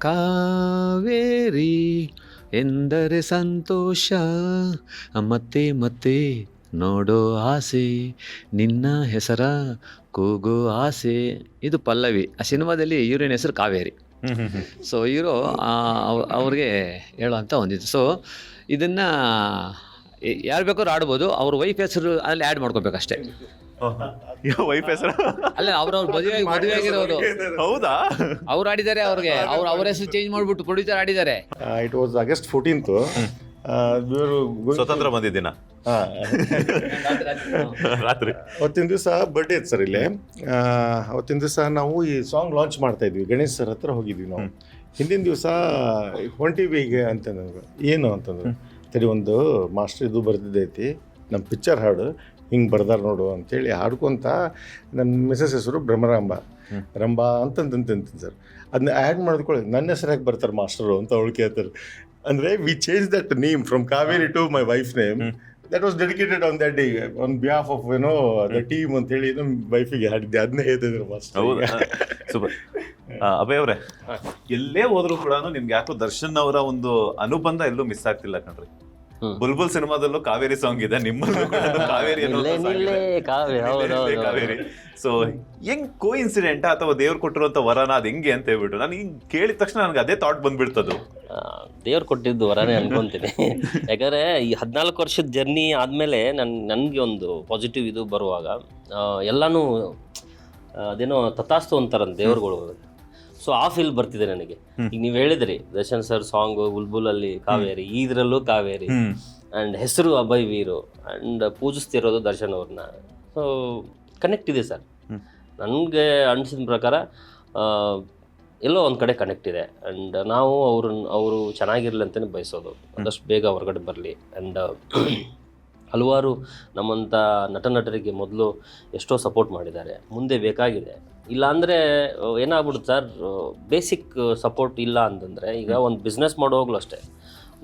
ಕಾವೇರಿ ಎಂದರೆ ಸಂತೋಷ, ಮತ್ತೆ ಮತ್ತೆ ನೋಡೋ ಆಸೆ, ನಿನ್ನ ಹೆಸರ ಕೂಗೋ ಆಸೆ. ಇದು ಪಲ್ಲವಿ. ಆ ಸಿನಿಮಾದಲ್ಲಿ ಹೀರೋಯಿನ್ ಹೆಸರು ಕಾವೇರಿ. ಸೊ ಹೀರೋ ಅವ್ರಿಗೆ ಹೇಳೋವಂಥ ಒಂದಿತ್ತು. ಸೊ ಇದನ್ನು ಯಾರು ಬೇಕಾದ್ರೂ ಆಡ್ಬೋದು, ಅವ್ರ ವೈಫ್ ಹೆಸರು ಅಲ್ಲಿ ಆ್ಯಡ್ ಮಾಡ್ಕೋಬೇಕಷ್ಟೇ. ವೈಫ್ ಹೆಸರು ಅಲ್ಲ, ಅವ್ರವ್ರ ಮದುವೆ ಆಗಿರೋರು. ಹೌದಾ? ಅವ್ರು ಆಡಿದ್ದಾರೆ, ಅವ್ರಿಗೆ ಅವ್ರ ಹೆಸರು ಚೇಂಜ್ ಮಾಡಿಬಿಟ್ಟು ಪ್ರೊಡ್ಯೂಸರ್ ಆಡಿದ್ದಾರೆ. It was August 14th. ಸ್ವತಂತ್ರ ಬಂದಿದ್ದೀನ ರಾತ್ರಿ ಅವತ್ತಿನ ದಿವಸ ಬರ್ಡೇ ಇತ್ತು ಸರ್ ಇಲ್ಲಿ. ಅವತ್ತಿನ ದಿವಸ ನಾವು ಈ ಸಾಂಗ್ ಲಾಂಚ್ ಮಾಡ್ತಾ ಇದ್ವಿ, ಗಣೇಶ್ ಸರ್ ಹತ್ರ ಹೋಗಿದ್ವಿ ನಾವು. ಹಿಂದಿನ ದಿವಸ ಹೊಂಟಿವಿಗೆ ಅಂತಂದ್ರು. ಏನು ಅಂತಂದ್ರು, ಸರಿ ಒಂದು ಮಾಸ್ಟರ್ ಇದು ಬರ್ದಿದ್ದೈತಿ, ನಮ್ಮ ಪಿಕ್ಚರ್ ಹಾಡು ಹಿಂಗೆ ಬರ್ದಾರ ನೋಡು ಅಂತೇಳಿ ಹಾಡ್ಕೊಂತ. ನಮ್ಮ ಮಿಸಸ್ ಹೆಸರು ರಂಬಾ ಅಂತಂತೀನಿ ಸರ್. ಅದನ್ನ ಆ್ಯಡ್ ಮಾಡಿದ್ಕೊಳ್ಳಿ, ನನ್ನ ಹೆಸರು ಯಾಕೆ ಬರ್ತಾರೆ ಮಾಸ್ಟರು ಅಂತ ಅವಳು ಕೇಳ್ತಾರೆ. ಅಂದರೆ we change that name from Kaveri to my wife name. That was dedicated on that day on behalf of the team ಅಂತ ಹೇಳಿ ನಮ್ಮ ವೈಫಿಗೆ ಹಾಡಿದ್ದೆ. ಅದನ್ನೇ ಹೇಳ್ತಿದ್ರು ಮಾಸ್ಟರ್. ಸೂಪರ್. ಅಭಯ್ ಅವರೇ, ಎಲ್ಲೇ ಹೋದ್ರು ಕೂಡ ನಿಮ್ಗೆ ಯಾಕೋ ದರ್ಶನ್ ಅವರ ಒಂದು ಅನುಬಂಧ ಎಲ್ಲೂ ಮಿಸ್ ಆಗ್ತಿಲ್ಲ ಕಣ್ರಿ. ಬುಲ್ಬುಲ್ ಸಿನಿಮಾದಲ್ಲೂ ಕಾವೇರಿ ಸಾಂಗ್ ಇದೆ, ನಿಮ್ಮಲ್ಲೂ ಕಾವೇರಿ ಕಾವೇರಿ. ಸೊ ಹೆಂಗ್ ಕೋ ಇನ್ಸಿಡೆಂಟ್ ಅಥವಾ ದೇವ್ರು ಕೊಟ್ಟಿರುವಂತ ವರನ ಅದು ಹೆಂಗೆ ಅಂತ ಹೇಳ್ಬಿಟ್ಟು ನಾನು ಹಿಂಗ್ ಕೇಳಿದ ತಕ್ಷಣ ನನಗೆ ಅದೇ ಥಾಟ್ ಬಂದ್ಬಿಡ್ತದು. ದೇವ್ರು ಕೊಟ್ಟಿದ್ದು ವರನೇ ಅನ್ಕೊಂತೀನಿ. ಯಾಕಂದರೆ ಈ 14 ವರ್ಷದ ಜರ್ನಿ ಆದಮೇಲೆ ನನಗೆ ಒಂದು ಪಾಸಿಟಿವ್ ಇದು ಬರುವಾಗ ಎಲ್ಲನೂ ಅದೇನೋ ತಥಾಸ್ತು ಅಂತಾರಂತ ದೇವ್ರುಗಳು. ಸೊ ಆ ಫೀಲ್ ಬರ್ತಿದೆ ನನಗೆ. ಈಗ ನೀವು ಹೇಳಿದ್ರಿ ದರ್ಶನ್ ಸರ್ ಸಾಂಗು ಬುಲ್ಬುಲಲ್ಲಿ ಕಾವೇರಿ, ಇದರಲ್ಲೂ ಕಾವೇರಿ, ಆ್ಯಂಡ್ ಹೆಸರು ಅಭಯ್ ವೀರು, ಆ್ಯಂಡ್ ಪೂಜಿಸ್ತಿರೋದು ದರ್ಶನ್ ಅವ್ರನ್ನ. ಸೊ ಕನೆಕ್ಟ್ ಇದೆ ಸರ್. ನನಗೆ ಅನಿಸಿದ ಪ್ರಕಾರ ಎಲ್ಲೋ ಒಂದು ಕಡೆ ಕನೆಕ್ಟ್ ಇದೆ. ಆ್ಯಂಡ್ ನಾವು ಅವರು ಚೆನ್ನಾಗಿರಲಿ ಅಂತಲೇ ಬಯಸೋದು, ಆದಷ್ಟು ಬೇಗ ಹೊರಗಡೆ ಬರಲಿ. ಆ್ಯಂಡ್ ಹಲವಾರು ನಮ್ಮಂಥ ನಟರಿಗೆ ಮೊದಲು ಎಷ್ಟೋ ಸಪೋರ್ಟ್ ಮಾಡಿದ್ದಾರೆ, ಮುಂದೆ ಬೇಕಾಗಿದೆ. ಇಲ್ಲಾಂದರೆ ಏನಾಗ್ಬಿಡುತ್ತೆ ಸರ್, ಬೇಸಿಕ್ ಸಪೋರ್ಟ್ ಇಲ್ಲ ಅಂತಂದರೆ, ಈಗ ಒಂದು ಬಿಸ್ನೆಸ್ ಮಾಡುವಾಗಲೂ ಅಷ್ಟೇ,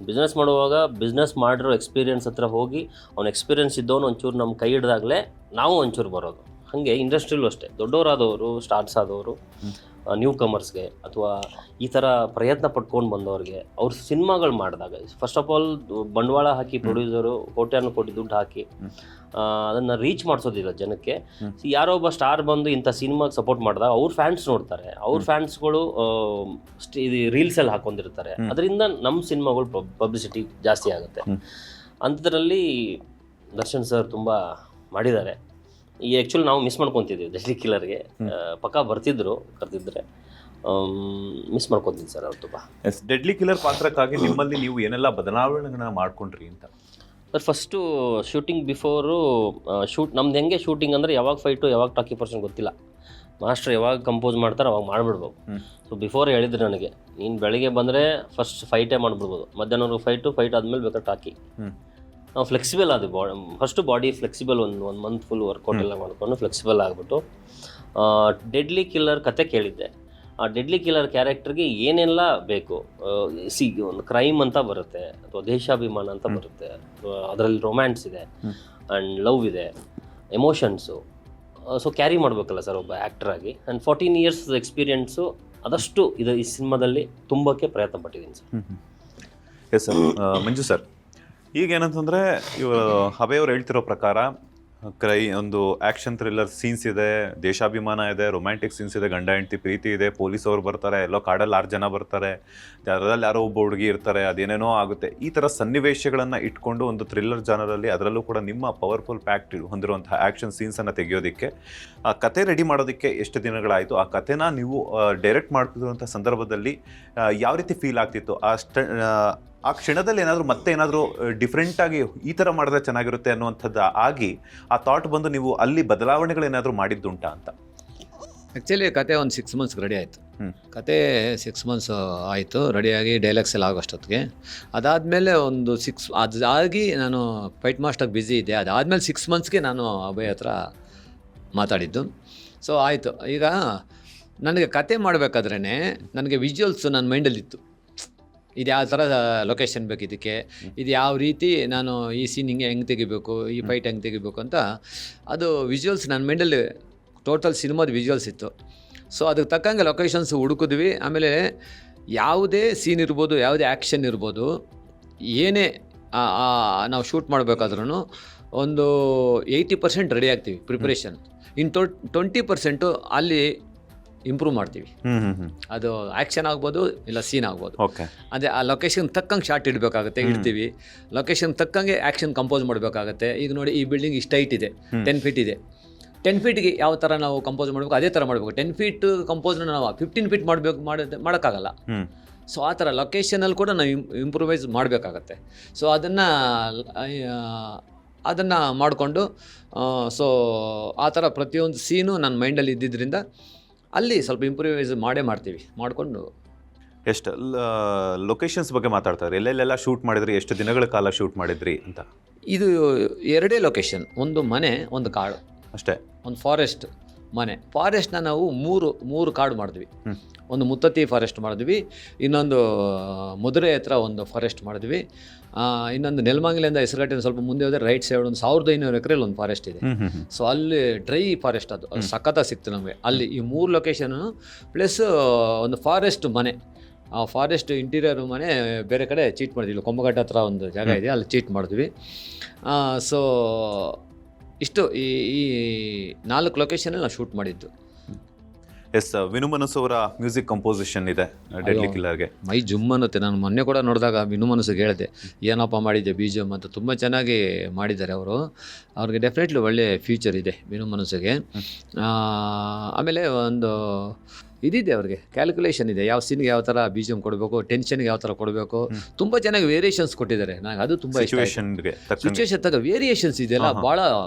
ಬಿಸ್ನೆಸ್ ಮಾಡುವಾಗ ಬಿಸ್ನೆಸ್ ಮಾಡಿರೋ ಎಕ್ಸ್ಪೀರಿಯನ್ಸ್ ಹತ್ರ ಹೋಗಿ ಅವ್ನು ಎಕ್ಸ್ಪೀರಿಯನ್ಸ್ ಇದ್ದವನು ಒಂಚೂರು ನಮ್ಮ ಕೈ ಹಿಡ್ದಾಗಲೇ ನಾವು ಒಂಚೂರು ಬರೋದು. ಹಾಗೆ ಇಂಡಸ್ಟ್ರಿಲೂ ಅಷ್ಟೇ, ದೊಡ್ಡವರಾದವರು ಸ್ಟಾರ್ಸ್ ಆದವರು ನ್ಯೂ ಕಮರ್ಸ್ಗೆ ಅಥವಾ ಈ ಥರ ಪ್ರಯತ್ನ ಪಟ್ಕೊಂಡು ಬಂದವ್ರಿಗೆ ಅವ್ರ ಸಿನಿಮಾಗಳು ಮಾಡಿದಾಗ ಫಸ್ಟ್ ಆಫ್ ಆಲ್ ಬಂಡವಾಳ ಹಾಕಿ ಪ್ರೊಡ್ಯೂಸರು ಕೋಟಿ ದುಡ್ಡು ಹಾಕಿ ಅದನ್ನು ರೀಚ್ ಮಾಡಿಸೋದಿಲ್ಲ ಜನಕ್ಕೆ. ಯಾರೋ ಒಬ್ಬ ಸ್ಟಾರ್ ಬಂದು ಇಂಥ ಸಿನಿಮಾಗೆ ಸಪೋರ್ಟ್ ಮಾಡಿದಾಗ ಅವ್ರ ಫ್ಯಾನ್ಸ್ ನೋಡ್ತಾರೆ, ಅವ್ರ ಫ್ಯಾನ್ಸ್ಗಳು ಇದು ರೀಲ್ಸಲ್ಲಿ ಹಾಕೊಂಡಿರ್ತಾರೆ, ಅದರಿಂದ ನಮ್ಮ ಸಿನಿಮಾಗಳು ಪಬ್ಲಿಸಿಟಿ ಜಾಸ್ತಿ ಆಗುತ್ತೆ. ಅಂಥದ್ರಲ್ಲಿ ದರ್ಶನ್ ಸರ್ ತುಂಬ ಮಾಡಿದ್ದಾರೆ. ಈ ಆ್ಯಕ್ಚುಲಿ ನಾವು ಮಿಸ್ ಮಾಡ್ಕೊತಿದ್ದೀವಿ ಡೆಡ್ಲಿ ಕಿಲ್ಲರ್ಗೆ. ಪಕ್ಕ ಬರ್ತಿದ್ರು ಕರೆದಿದ್ರೆ, ಮಿಸ್ ಮಾಡ್ಕೊತೀನಿ ಸರ್ ಅವ್ರು ತುಂಬ. ಡೆಡ್ಲಿ ಕಿಲ್ಲರ್ ಪಾತ್ರಕ್ಕಾಗಿ ನಿಮ್ಮಲ್ಲಿ ನೀವು ಏನೆಲ್ಲ ಬದಲಾವಣೆಗಳನ್ನ ಮಾಡ್ಕೊಂಡ್ರಿ ಅಂತ? ಸರ್ ಫಸ್ಟು ಶೂಟಿಂಗ್ ಬಿಫೋರು ನಮ್ದು ಹೆಂಗೆ ಶೂಟಿಂಗ್ ಅಂದರೆ ಯಾವಾಗ ಫೈಟು ಯಾವಾಗ ಟಾಕಿ ಪರ್ಸನ್ ಗೊತ್ತಿಲ್ಲ. ಮಾಸ್ಟರ್ ಯಾವಾಗ ಕಂಪೋಸ್ ಮಾಡ್ತಾರೆ ಅವಾಗ ಮಾಡಿಬಿಡ್ಬೇಕು. ಸೊ ಬಿಫೋರ್ ಹೇಳಿದ್ರು ನನಗೆ, ನೀನು ಬೆಳಗ್ಗೆ ಬಂದರೆ ಫಸ್ಟ್ ಫೈಟೇ ಮಾಡಿಬಿಡ್ಬೋದು, ಮಧ್ಯಾಹ್ನವರೆಗೂ ಫೈಟ್ ಆದಮೇಲೆ ಬೇಕಾದ್ರೆ ಟಾಕಿ. ನಾವು ಫ್ಲೆಕ್ಸಿಬಲ್ ಆದ್ವಿ, ಫಸ್ಟು ಬಾಡಿ ಫ್ಲೆಕ್ಸಿಬಲ್ ಒಂದು ಮಂತ್ ಫುಲ್ ವರ್ಕೌಟ್ ಎಲ್ಲ ಮಾಡ್ಕೊಂಡು ಫ್ಲೆಕ್ಸಿಬಲ್ ಆಗಿಬಿಟ್ಟು ಡೆಡ್ಲಿ ಕಿಲ್ಲರ್ ಕತೆ ಕೇಳಿದ್ದೆ. ಆ ಡೆಡ್ಲಿ ಕಿಲ್ಲರ್ ಕ್ಯಾರೆಕ್ಟರ್ಗೆ ಏನೆಲ್ಲ ಬೇಕು, ಒಂದು ಕ್ರೈಮ್ ಅಂತ ಬರುತ್ತೆ ಅಥವಾ ದೇಶಾಭಿಮಾನ ಅಂತ ಬರುತ್ತೆ, ಅದರಲ್ಲಿ ರೊಮ್ಯಾನ್ಸ್ ಇದೆ ಆ್ಯಂಡ್ ಲವ್ ಇದೆ, ಎಮೋಷನ್ಸು. ಸೊ ಕ್ಯಾರಿ ಮಾಡಬೇಕಲ್ಲ ಸರ್ ಒಬ್ಬ ಆ್ಯಕ್ಟರಾಗಿ. ಆ್ಯಂಡ್ 14 years ಎಕ್ಸ್ಪೀರಿಯೆನ್ಸು ಅದಷ್ಟು ಈ ಸಿನಿಮಾದಲ್ಲಿ ತುಂಬಕ್ಕೆ ಪ್ರಯತ್ನ ಪಟ್ಟಿದ್ದೀನಿ sir. Yes sir. Manju sir, ಈಗ ಏನಂತಂದರೆ ಅಭಯ್ ಅವ್ರು ಹೇಳ್ತಿರೋ ಪ್ರಕಾರ ಒಂದು ಆ್ಯಕ್ಷನ್ ಥ್ರಿಲ್ಲರ್ ಸೀನ್ಸ್ ಇದೆ, ದೇಶಾಭಿಮಾನ ಇದೆ, ರೊಮ್ಯಾಂಟಿಕ್ ಸೀನ್ಸ್ ಇದೆ, ಗಂಡ ಹೆಂಡತಿ ಪ್ರೀತಿ ಇದೆ, ಪೊಲೀಸವ್ರು ಬರ್ತಾರೆ, ಎಲ್ಲೋ ಕಾಡಲ್ಲಿ 6 ಜನ ಬರ್ತಾರೆ, ಅದರಲ್ಲಿ ಯಾರೋ ಒಬ್ಬ ಹುಡುಗಿ ಇರ್ತಾರೆ, ಅದೇನೇನೋ ಆಗುತ್ತೆ. ಈ ಥರ ಸನ್ನಿವೇಶಗಳನ್ನು ಇಟ್ಕೊಂಡು ಒಂದು ಥ್ರಿಲ್ಲರ್ ಜಾನರಲ್ಲಿ, ಅದರಲ್ಲೂ ಕೂಡ ನಿಮ್ಮ ಪವರ್ಫುಲ್ ಪ್ಯಾಕ್ಟ್ ಹೊಂದಿರುವಂತಹ ಆ್ಯಕ್ಷನ್ ಸೀನ್ಸನ್ನು ತೆಗೆಯೋದಕ್ಕೆ, ಆ ಕತೆ ರೆಡಿ ಮಾಡೋದಕ್ಕೆ ಎಷ್ಟು ದಿನಗಳಾಯಿತು? ಆ ಕತೆನ ನೀವು ಡೈರೆಕ್ಟ್ ಮಾಡ್ತಿರುವಂಥ ಸಂದರ್ಭದಲ್ಲಿ ಯಾವ ರೀತಿ ಫೀಲ್ ಆಗ್ತಿತ್ತು? ಆ ಕ್ಷಣದಲ್ಲಿ ಏನಾದರೂ ಮತ್ತೆ ಏನಾದರೂ ಡಿಫ್ರೆಂಟಾಗಿ ಈ ಥರ ಮಾಡಿದ್ರೆ ಚೆನ್ನಾಗಿರುತ್ತೆ ಅನ್ನುವಂಥದ್ದು ಆಗಿ ಆ ಥಾಟ್ ಬಂದು ನೀವು ಅಲ್ಲಿ ಬದಲಾವಣೆಗಳೇನಾದರೂ ಮಾಡಿದ್ದುಂಟಾ ಅಂತ? ಆ್ಯಕ್ಚುಲಿ ಕತೆ ಒಂದು 6 months ರೆಡಿ ಆಯಿತು. ಕತೆ 6 months ಆಯಿತು ರೆಡಿಯಾಗಿ, ಡೈಲಾಗ್ಸ್ ಎಲ್ಲ ಆಗೋಷ್ಟೊತ್ತಿಗೆ. ಅದಾದಮೇಲೆ ಒಂದು ಅದಾಗಿ ನಾನು ಫೈಟ್ ಮಾಸ್ಟರ್ಗೆ ಬ್ಯುಸಿ ಇದ್ದೆ. ಅದಾದಮೇಲೆ 6 monthsಗೆ ನಾನು ಅಭಯ್ ಹತ್ರ ಮಾತಾಡಿದ್ದು. ಸೊ ಆಯಿತು. ಈಗ ನನಗೆ ಕತೆ ಮಾಡಬೇಕಾದ್ರೇ ನನಗೆ ವಿಜುವಲ್ಸು ನನ್ನ ಮೈಂಡಲ್ಲಿತ್ತು. ಇದು ಯಾವ ಥರ ಲೊಕೇಶನ್ ಬೇಕು ಇದಕ್ಕೆ, ಇದು ಯಾವ ರೀತಿ ನಾನು ಈ ಸೀನ್ ಹೆಂಗೆ ತೆಗಿಬೇಕು, ಈ ಫೈಟ್ ಹೆಂಗೆ ತೆಗಿಬೇಕು ಅಂತ ಅದು ವಿಜುವಲ್ಸ್ ನನ್ನ ಮೈಂಡಲ್ಲಿ ಟೋಟಲ್ ಸಿನಿಮಾದ ವಿಜುವಲ್ಸ್ ಇತ್ತು. ಸೊ ಅದಕ್ಕೆ ತಕ್ಕಂಗೆ ಲೊಕೇಶನ್ಸ್ ಹುಡುಕಿದ್ವಿ. ಆಮೇಲೆ ಯಾವುದೇ ಸೀನ್ ಇರ್ಬೋದು, ಯಾವುದೇ ಆ್ಯಕ್ಷನ್ ಇರ್ಬೋದು, ಏನೇ ನಾವು ಶೂಟ್ ಮಾಡಬೇಕಾದ್ರೂ ಒಂದು 80% ರೆಡಿ ಆಗ್ತೀವಿ ಪ್ರಿಪ್ರೇಷನ್. ಇನ್ನು 20% ಅಲ್ಲಿ ಇಂಪ್ರೂವ್ ಮಾಡ್ತೀವಿ. ಅದು ಆ್ಯಕ್ಷನ್ ಆಗ್ಬೋದು, ಇಲ್ಲ ಸೀನ್ ಆಗ್ಬೋದು. ಅದೇ ಆ ಲೊಕೇಶನ್ ತಕ್ಕಂಗೆ ಶಾರ್ಟ್ ಇಡ್ತೀವಿ. ಲೊಕೇಶನ್ ತಕ್ಕಂಗೆ ಆ್ಯಕ್ಷನ್ ಕಂಪೋಸ್ ಮಾಡಬೇಕಾಗತ್ತೆ. ಈಗ ನೋಡಿ, ಈ ಬಿಲ್ಡಿಂಗ್ ಇಷ್ಟು ಹೈಟ್ ಇದೆ, 10 feet ಇದೆ. 10 feetಗೆ ಯಾವ ಥರ ನಾವು ಕಂಪೋಸ್ ಮಾಡಬೇಕು ಅದೇ ಥರ ಮಾಡಬೇಕು. 10 feet ಕಂಪೋಸ್ನ ನಾವು 15 feet ಮಾಡೋಕ್ಕಾಗಲ್ಲ. ಸೊ ಆ ಥರ ಲೊಕೇಶನಲ್ಲಿ ಕೂಡ ನಾವು ಇಂಪ್ರೂವೈಸ್ ಮಾಡಬೇಕಾಗತ್ತೆ. ಸೊ ಅದನ್ನು ಮಾಡಿಕೊಂಡು ಸೊ ಆ ಥರ ಪ್ರತಿಯೊಂದು ಸೀನು ನನ್ನ ಮೈಂಡಲ್ಲಿ ಇದ್ದಿದ್ದರಿಂದ ಅಲ್ಲಿ ಸ್ವಲ್ಪ ಇಂಪ್ರೂವೈಸ್ ಮಾಡ್ತೀವಿ. ಮಾಡಿಕೊಂಡು ಎಷ್ಟು ಲೊಕೇಶನ್ಸ್ ಬಗ್ಗೆ ಮಾತಾಡ್ತಾರೆ, ಎಲ್ಲೆಲ್ಲೆಲ್ಲ ಶೂಟ್ ಮಾಡಿದ್ರಿ, ಎಷ್ಟು ದಿನಗಳ ಕಾಲ ಶೂಟ್ ಮಾಡಿದ್ರಿ ಅಂತ? ಇದು 2 ಲೊಕೇಶನ್, ಒಂದು ಮನೆ, ಒಂದು ಕಾಡು ಅಷ್ಟೇ. ಒಂದು ಫಾರೆಸ್ಟ್ ಮನೆ. ಫಾರೆಸ್ಟ್ನ ನಾವು ಮೂರು ಕಾಡು ಮಾಡಿದ್ವಿ. ಒಂದು ಮುತ್ತತ್ತಿ ಫಾರೆಸ್ಟ್ ಮಾಡಿದ್ವಿ, ಇನ್ನೊಂದು ಮಧುರೆ ಹತ್ರ ಒಂದು ಫಾರೆಸ್ಟ್ ಮಾಡಿದ್ವಿ, ಇನ್ನೊಂದು ನೆಲಮಂಗಲಿಂದ ಹೆಸರುಘಟ್ಟಿನ ಸ್ವಲ್ಪ ಮುಂದೆ ಹೋದರೆ ರೈಟ್ ಸೈಡ್ ಒಂದು 1500 ಎಕರೆಯಲ್ಲಿ ಒಂದು ಫಾರೆಸ್ಟ್ ಇದೆ. ಸೊ ಅಲ್ಲಿ ಡ್ರೈ ಫಾರೆಸ್ಟ್, ಅದು ಸಖತ್ತಾಗಿ ಸಿಕ್ತು ನಮಗೆ ಅಲ್ಲಿ. ಈ 3 ಲೊಕೇಶನು ಪ್ಲಸ್ ಒಂದು ಫಾರೆಸ್ಟ್ ಮನೆ. ಆ ಫಾರೆಸ್ಟ್ ಇಂಟೀರಿಯರ್ ಮನೆ ಬೇರೆ ಕಡೆ ಚೀಟ್ ಮಾಡಿದ್ವಿ. ಕೊಂಬಘಟ್ಟ ಹತ್ರ ಒಂದು ಜಾಗ ಇದೆ, ಅಲ್ಲಿ ಚೀಟ್ ಮಾಡಿದ್ವಿ. ಸೊ ಇಷ್ಟು ಈ 4 ಲೊಕೇಶನಲ್ಲಿ ನಾವು ಶೂಟ್ ಮಾಡಿದ್ದು. ಎಸ್, ವಿನು ಮನಸ್ಸು ಅವರ ಮ್ಯೂಸಿಕ್ ಕಂಪೋಸಿಷನ್ ಇದೆ ಡೆಡ್ಲಿ ಕಿಲ್ಲರ್ಗೆ. ಮೈ ಜುಮ್ ಅನ್ನುತ್ತೆ. ನಾನು ಮೊನ್ನೆ ಕೂಡ ನೋಡಿದಾಗ ವಿನು ಮನಸ್ಸಿಗೆ ಹೇಳಿದೆ, ಏನಪ್ಪ ಮಾಡಿದ್ದೆ BGM ಅಂತ. ತುಂಬ ಚೆನ್ನಾಗಿ ಮಾಡಿದ್ದಾರೆ ಅವರು. ಅವ್ರಿಗೆ ಡೆಫಿನೆಟ್ಲಿ ಒಳ್ಳೆ ಫ್ಯೂಚರ್ ಇದೆ ವಿನು ಮನಸ್ಸಿಗೆ. ಆಮೇಲೆ ಒಂದು ಇದಿದೆ, ಅವ್ರಿಗೆ ಕ್ಯಾಲ್ಕುಲೇಷನ್ ಇದೆ, ಯಾವ ಸೀನ್ಗೆ ಯಾವ ಥರ BGM ಕೊಡಬೇಕು, ಟೆನ್ಷನ್ಗೆ ಯಾವ ಥರ ಕೊಡಬೇಕು. ತುಂಬ ಚೆನ್ನಾಗಿ ವೇರಿಯೇಷನ್ಸ್ ಕೊಟ್ಟಿದ್ದಾರೆ. ನನಗೆ ಅದು ತುಂಬ ಸಿಚುವೇಶನ್ ತಕ್ಕ ವೇರಿಯೇಷನ್ಸ್ ಇದೆಯಲ್ಲ, ಭಾಳ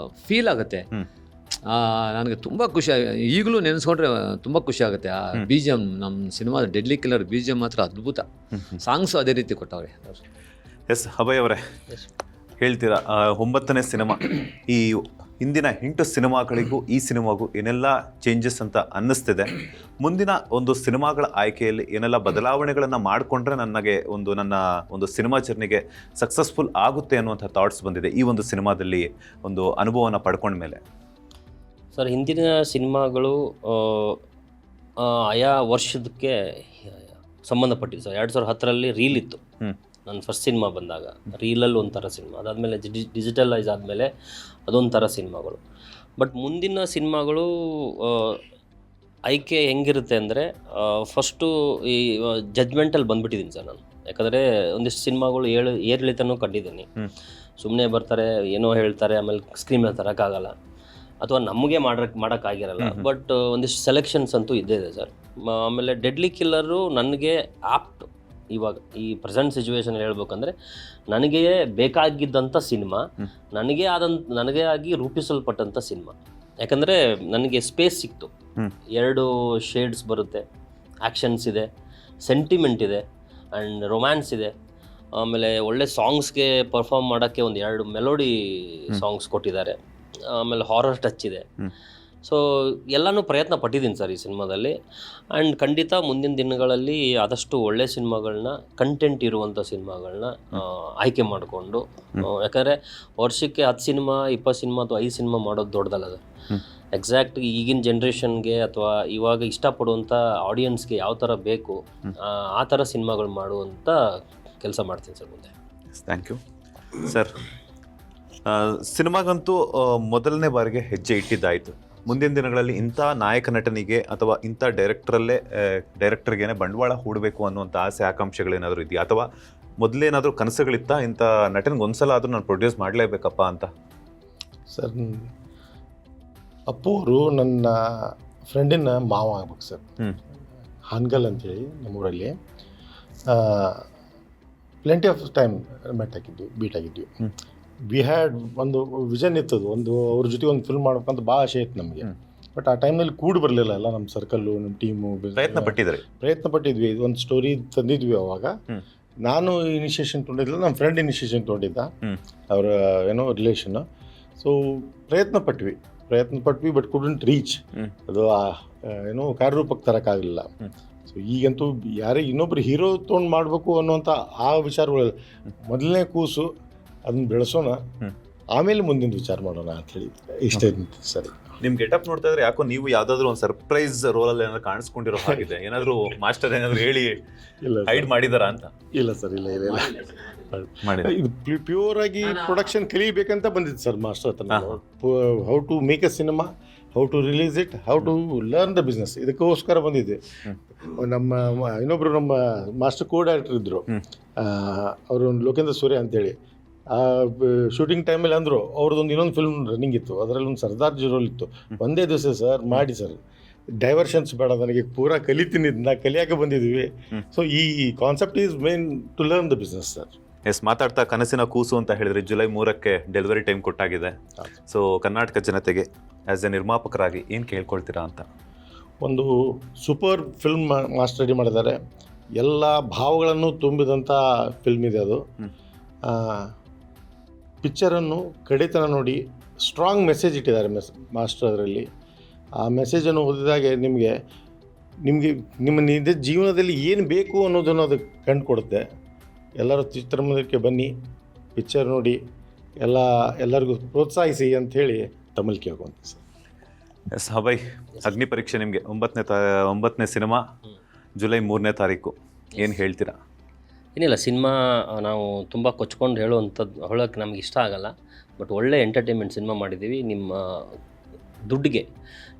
ಫೀಲ್ ಆಗುತ್ತೆ. ನನಗೆ ತುಂಬ ಖುಷಿ, ಈಗಲೂ ನೆನೆಸ್ಕೊಂಡ್ರೆ ತುಂಬ ಖುಷಿ ಆಗುತ್ತೆ. ಆ BGM ನಮ್ಮ ಸಿನಿಮಾದ ಡೆಡ್ಲಿ ಕಿಲ್ಲರ್ BGM ಮಾತ್ರ ಅದ್ಭುತ. ಸಾಂಗ್ಸು ಅದೇ ರೀತಿ ಕೊಟ್ಟವ್ರೆ. ಎಸ್, ಅಭಯ್ ಅವರೇ ಹೇಳ್ತೀರಾ, 9ನೇ ಸಿನಿಮಾ, ಈ ಹಿಂದಿನ 8 ಸಿನಿಮಾಗಳಿಗೂ ಈ ಸಿನಿಮಾಗೂ ಏನೆಲ್ಲ ಚೇಂಜಸ್ ಅಂತ ಅನ್ನಿಸ್ತಿದೆ? ಮುಂದಿನ ಒಂದು ಸಿನಿಮಾಗಳ ಆಯ್ಕೆಯಲ್ಲಿ ಏನೆಲ್ಲ ಬದಲಾವಣೆಗಳನ್ನು ಮಾಡಿಕೊಂಡ್ರೆ ನನ್ನ ಒಂದು ಸಿನಿಮಾ ಜರ್ನಿಗೆ ಸಕ್ಸಸ್ಫುಲ್ ಆಗುತ್ತೆ ಅನ್ನುವಂಥ ಥಾಟ್ಸ್ ಬಂದಿದೆ ಈ ಒಂದು ಸಿನಿಮಾದಲ್ಲಿ ಒಂದು ಅನುಭವನ ಪಡ್ಕೊಂಡ ಮೇಲೆ? ಸರ್, ಹಿಂದಿನ ಸಿನಿಮಾಗಳು ಆಯಾ ವರ್ಷದಕ್ಕೆ ಸಂಬಂಧಪಟ್ಟಿದ್ದು ಸರ್. 2010ರಲ್ಲಿ ರೀಲ್ ಇತ್ತು. ನನ್ನ ಫಸ್ಟ್ ಸಿನಿಮಾ ಬಂದಾಗ ರೀಲಲ್ಲಿ ಒಂಥರ ಸಿನಿಮಾ, ಅದಾದಮೇಲೆ ಡಿಜಿಟಲೈಸ್ ಆದಮೇಲೆ ಅದೊಂಥರ ಸಿನಿಮಾಗಳು. ಬಟ್ ಮುಂದಿನ ಸಿನಿಮಾಗಳು ಆಯ್ಕೆ ಹೆಂಗಿರುತ್ತೆ ಅಂದರೆ, ಫಸ್ಟು ಈ ಜಡ್ಜ್ಮೆಂಟಲ್ಲಿ ಬಂದುಬಿಟ್ಟಿದ್ದೀನಿ ಸರ್ ನಾನು. ಯಾಕಂದರೆ ಒಂದಿಷ್ಟು ಸಿನಿಮಾಗಳು ಏರಿಳಿತನೂ ಕಂಡಿದ್ದೀನಿ. ಸುಮ್ಮನೆ ಬರ್ತಾರೆ, ಏನೋ ಹೇಳ್ತಾರೆ, ಆಮೇಲೆ ಸ್ಕ್ರೀನ್ ಮೇಲೆ ತರೋಕ್ಕಾಗಲ್ಲ, ಅಥವಾ ನಮಗೆ ಮಾಡೋಕ್ಕಾಗಿರಲ್ಲ. ಬಟ್ ಒಂದಿಷ್ಟು ಸೆಲೆಕ್ಷನ್ಸ್ ಅಂತೂ ಇದ್ದೇ ಇದೆ ಸರ್. ಆಮೇಲೆ ಡೆಡ್ಲಿ ಕಿಲ್ಲರು ನನಗೆ ಆಪ್ಟ್. ಇವಾಗ ಈ ಪ್ರೆಸೆಂಟ್ ಸಿಚುವೇಶನ್ ಹೇಳ್ಬೇಕಂದ್ರೆ, ನನಗೆ ಬೇಕಾಗಿದ್ದಂಥ ಸಿನಿಮಾ, ನನಗೆ ಆಗಿ ರೂಪಿಸಲ್ಪಟ್ಟಂಥ ಸಿನಿಮಾ. ಯಾಕಂದರೆ ನನಗೆ ಸ್ಪೇಸ್ ಸಿಕ್ತು. 2 ಶೇಡ್ಸ್ ಬರುತ್ತೆ, ಆ್ಯಕ್ಷನ್ಸ್ ಇದೆ, ಸೆಂಟಿಮೆಂಟ್ ಇದೆ, ಆ್ಯಂಡ್ ರೊಮ್ಯಾನ್ಸ್ ಇದೆ. ಆಮೇಲೆ ಒಳ್ಳೆ ಸಾಂಗ್ಸ್ಗೆ ಪರ್ಫಾರ್ಮ್ ಮಾಡೋಕ್ಕೆ ಒಂದು 2 ಮೆಲೋಡಿ ಸಾಂಗ್ಸ್ ಕೊಟ್ಟಿದ್ದಾರೆ. ಆಮೇಲೆ ಹಾರರ್ ಟಚ್ ಇದೆ. ಸೊ ಎಲ್ಲನೂ ಪ್ರಯತ್ನ ಪಟ್ಟಿದ್ದೀನಿ ಸರ್ ಈ ಸಿನಿಮಾದಲ್ಲಿ. ಆ್ಯಂಡ್ ಖಂಡಿತ ಮುಂದಿನ ದಿನಗಳಲ್ಲಿ ಆದಷ್ಟು ಒಳ್ಳೆ ಸಿನಿಮಾಗಳನ್ನ, ಕಂಟೆಂಟ್ ಇರುವಂಥ ಸಿನಿಮಾಗಳನ್ನ ಆಯ್ಕೆ ಮಾಡಿಕೊಂಡು, ಯಾಕಂದರೆ ವರ್ಷಕ್ಕೆ 10 ಸಿನಿಮಾ 20 ಸಿನಿಮಾ ಅಥವಾ 5 ಸಿನಿಮಾ ಮಾಡೋದು ದೊಡ್ಡದಲ್ಲ ಅದು. ಎಕ್ಸಾಕ್ಟ್ ಈಗಿನ ಜನ್ರೇಷನ್ಗೆ ಅಥವಾ ಇವಾಗ ಇಷ್ಟಪಡುವಂಥ ಆಡಿಯನ್ಸ್ಗೆ ಯಾವ ಥರ ಬೇಕು ಆ ಥರ ಸಿನಿಮಾಗಳು ಮಾಡುವಂಥ ಕೆಲಸ ಮಾಡ್ತೀನಿ ಸರ್ ಮುಂದೆ. Thank you sir. ಸಿನಿಮಾಗಂತೂ ಮೊದಲನೇ ಬಾರಿಗೆ ಹೆಜ್ಜೆ ಇಟ್ಟಿದ್ದಾಯಿತು. ಮುಂದಿನ ದಿನಗಳಲ್ಲಿ ಇಂಥ ನಾಯಕ ನಟನಿಗೆ ಅಥವಾ ಇಂಥ ಡೈರೆಕ್ಟರ್ಗೇನೆ ಬಂಡವಾಳ ಹೂಡಬೇಕು ಅನ್ನುವಂಥ ಆಸೆ ಆಕಾಂಕ್ಷೆಗಳೇನಾದರೂ ಇದೆಯಾ, ಅಥವಾ ಮೊದಲೇನಾದರೂ ಕನಸುಗಳಿತ್ತಾ ಇಂಥ ನಟನಿಗೆ ಒಂದ್ಸಲ ಆದರೂ ನಾನು ಪ್ರೊಡ್ಯೂಸ್ ಮಾಡಲೇಬೇಕಪ್ಪ ಅಂತ? ಸರ್, ಅಪ್ಪು ಅವರು ನನ್ನ ಫ್ರೆಂಡಿನ ಮಾವ ಆಗ್ಬೇಕು ಸರ್. ಹಾನ್ಗಲ್ ಅಂತೇಳಿ ನಮ್ಮೂರಲ್ಲಿ ಪ್ಲೆಂಟಿ ಆಫ್ ಟೈಮ್ ಬೀಟ್ ಆಗಿದ್ವಿ. ವಿ ಹ್ಯಾಡ್ ಒಂದು ವಿಷನ್ ಇತ್ತದು, ಅವ್ರ ಜೊತೆ ಒಂದು ಫಿಲ್ಮ್ ಮಾಡ್ಬೇಕಂತ ಭಾಳ ಆಸೆ ಇತ್ತು ನಮಗೆ. ಬಟ್ ಆ ಟೈಮ್ನಲ್ಲಿ ಕೂಡಿ ಬರಲಿಲ್ಲ ಎಲ್ಲ ನಮ್ಮ ಸರ್ಕಲ್ಲು, ನಮ್ಮ ಟೀಮು. ಪ್ರಯತ್ನ ಪಟ್ಟಿದ್ವಿ, ಒಂದು ಸ್ಟೋರಿ ತಂದಿದ್ವಿ. ಅವಾಗ ನಾನು ಇನಿಷಿಯೇಷನ್ ತೊಗೊಂಡಿದ್ದಿಲ್ಲ, ನಮ್ಮ ಫ್ರೆಂಡ್ ಇನಿಷಿಯೇಷನ್ ತೊಗೊಂಡಿದ್ದ, ಅವರ ಏನೋ ರಿಲೇಷನ್ನು. ಸೊ ಪ್ರಯತ್ನ ಪಟ್ವಿ, ಬಟ್ ಕುಡಂಟ್ ರೀಚ್. ಅದು ಏನೋ ಕಾರ್ಯರೂಪಕ್ಕೆ ತರೋಕ್ಕಾಗಲಿಲ್ಲ. ಸೊ ಈಗಂತೂ ಇನ್ನೊಬ್ರು ಹೀರೋ ತೊಗೊಂಡು ಮಾಡಬೇಕು ಅನ್ನುವಂಥ ಆ ವಿಚಾರಗಳು, ಮೊದಲನೇ ಕೂಸು ಅದನ್ನ ಬೆಳೆಸೋಣ, ಆಮೇಲೆ ಮುಂದಿನ ವಿಚಾರ ಮಾಡೋಣ ಅಂತ ಹೇಳಿ ಇಷ್ಟ ಸರಿ. ನಿಮ್ಮ ಗೆಟಪ್ ನೋಡ್ತಾ ಇದ್ರೆ ಯಾಕೋ ನೀವು ಯಾವುದಾದ್ರೂ ಒಂದು ಸರ್ಪ್ರೈಸ್ ರೋಲಲ್ಲಿ ಏನಾದ್ರು ಕಾಣಿಸ್ಕೊಂಡಿರೋ ಹಾಗಿದೆ. ಏನಾದರೂ ಮಾಸ್ಟರ್ ಏನಾದರೂ ಹೇಳಿ ಹೈಡ್ ಮಾಡಿದಾರಾ ಅಂತ? ಇಲ್ಲ ಸರ್, ಇಲ್ಲ ಇದು ಪ್ಯೂರ್ ಆಗಿ ಪ್ರೊಡಕ್ಷನ್ ಕಲಿಬೇಕಂತ ಬಂದಿತ್ತು ಸರ್ ಮಾಸ್ಟರ್ ಹತ್ರ. How to make a cinema, how to release it, how to learn the business, ಇದಕ್ಕೋಸ್ಕರ ಬಂದಿದ್ದೆ. ಇನ್ನೊಬ್ರು ನಮ್ಮ ಮಾಸ್ಟರ್ ಕೋ ಡೈರೆಕ್ಟರ್ ಇದ್ದರು, ಅವರು ಲೋಕೇಂದ್ರ ಸೂರ್ಯ ಅಂತೇಳಿ. ಆ ಶೂಟಿಂಗ್ ಟೈಮಲ್ಲಿ ಅಂದರು ಅವ್ರದ್ದೊಂದು ಇನ್ನೊಂದು ಫಿಲ್ಮ್ ರನ್ನಿಂಗ್ ಇತ್ತು, ಅದರಲ್ಲಿ ಒಂದು ಸರ್ದಾರ್ಜಿ ರೋಲ್ ಇತ್ತು. ಒಂದೇ ದಿವಸ ಸರ್ ಮಾಡಿ ಸರ್, ಡೈವರ್ಷನ್ಸ್ ಬೇಡ, ನನಗೆ ಪೂರಾ ಕಲಿತೀನಿ, ನಾ ಕಲಿಯಾಕೆ ಬಂದಿದ್ವಿ. ಸೊ ಈ concept is main to learn the business sir. Yes, ಮಾತಾಡ್ತಾ ಕನಸಿನ ಕೂಸು ಅಂತ ಹೇಳಿದ್ರೆ ಜುಲೈ 3ಕ್ಕೆ ಡೆಲಿವರಿ ಟೈಮ್ ಕೊಟ್ಟಾಗಿದೆ. ಸೊ ಕರ್ನಾಟಕ ಜನತೆಗೆ ಆ್ಯಸ್ ಎ ನಿರ್ಮಾಪಕರಾಗಿ ಏನು ಕೇಳ್ಕೊಳ್ತೀರಾ ಅಂತ? ಒಂದು ಸೂಪರ್ ಫಿಲ್ಮ್ ಮಾಸ್ಟರ್ ರೆಡಿ ಮಾಡಿದ್ದಾರೆ, ಎಲ್ಲ ಭಾವಗಳನ್ನು ತುಂಬಿದಂಥ ಫಿಲ್ಮ್ ಇದೆ ಅದು. ಪಿಕ್ಚರನ್ನು ಕಡೆತನ ನೋಡಿ ಸ್ಟ್ರಾಂಗ್ ಮೆಸೇಜ್ ಇಟ್ಟಿದ್ದಾರೆ ಮಾಸ್ಟರ್ ಅದರಲ್ಲಿ. ಆ ಮೆಸೇಜನ್ನು ಓದಿದಾಗೆ ನಿಮಗೆ ನಿಮ್ಮ ನಿಜ ಜೀವನದಲ್ಲಿ ಏನು ಬೇಕು ಅನ್ನೋದನ್ನು ಅದು ಕಂಡು ಕೊಡುತ್ತೆ. ಎಲ್ಲರೂ ಚಿತ್ರಮಂದಿರಕ್ಕೆ ಬನ್ನಿ, ಪಿಕ್ಚರ್ ನೋಡಿ, ಎಲ್ಲರಿಗೂ ಪ್ರೋತ್ಸಾಹಿಸಿ ಅಂಥೇಳಿ ತಮ್ಮಲ್ಲಿ ಕೇಳ್ಕೊಂತ ಸರ್. ಎಸ್ ಅಭಯ್, ಅಗ್ನಿ ಪರೀಕ್ಷೆ ನಿಮಗೆ 9ನೇ ಸಿನಿಮಾ ಜುಲೈ 3ನೇ ತಾರೀಕು, ಏನು ಹೇಳ್ತೀರಾ? ಏನಿಲ್ಲ, ಸಿನಿಮಾ ನಾವು ತುಂಬ ಕೊಚ್ಕೊಂಡು ಹೇಳೋಕ್ಕೆ ನಮ್ಗೆ ಇಷ್ಟ ಆಗಲ್ಲ. ಬಟ್ ಒಳ್ಳೆ ಎಂಟರ್ಟೈನ್ಮೆಂಟ್ ಸಿನಿಮಾ ಮಾಡಿದ್ದೀವಿ. ನಿಮ್ಮ ದುಡ್ಡಿಗೆ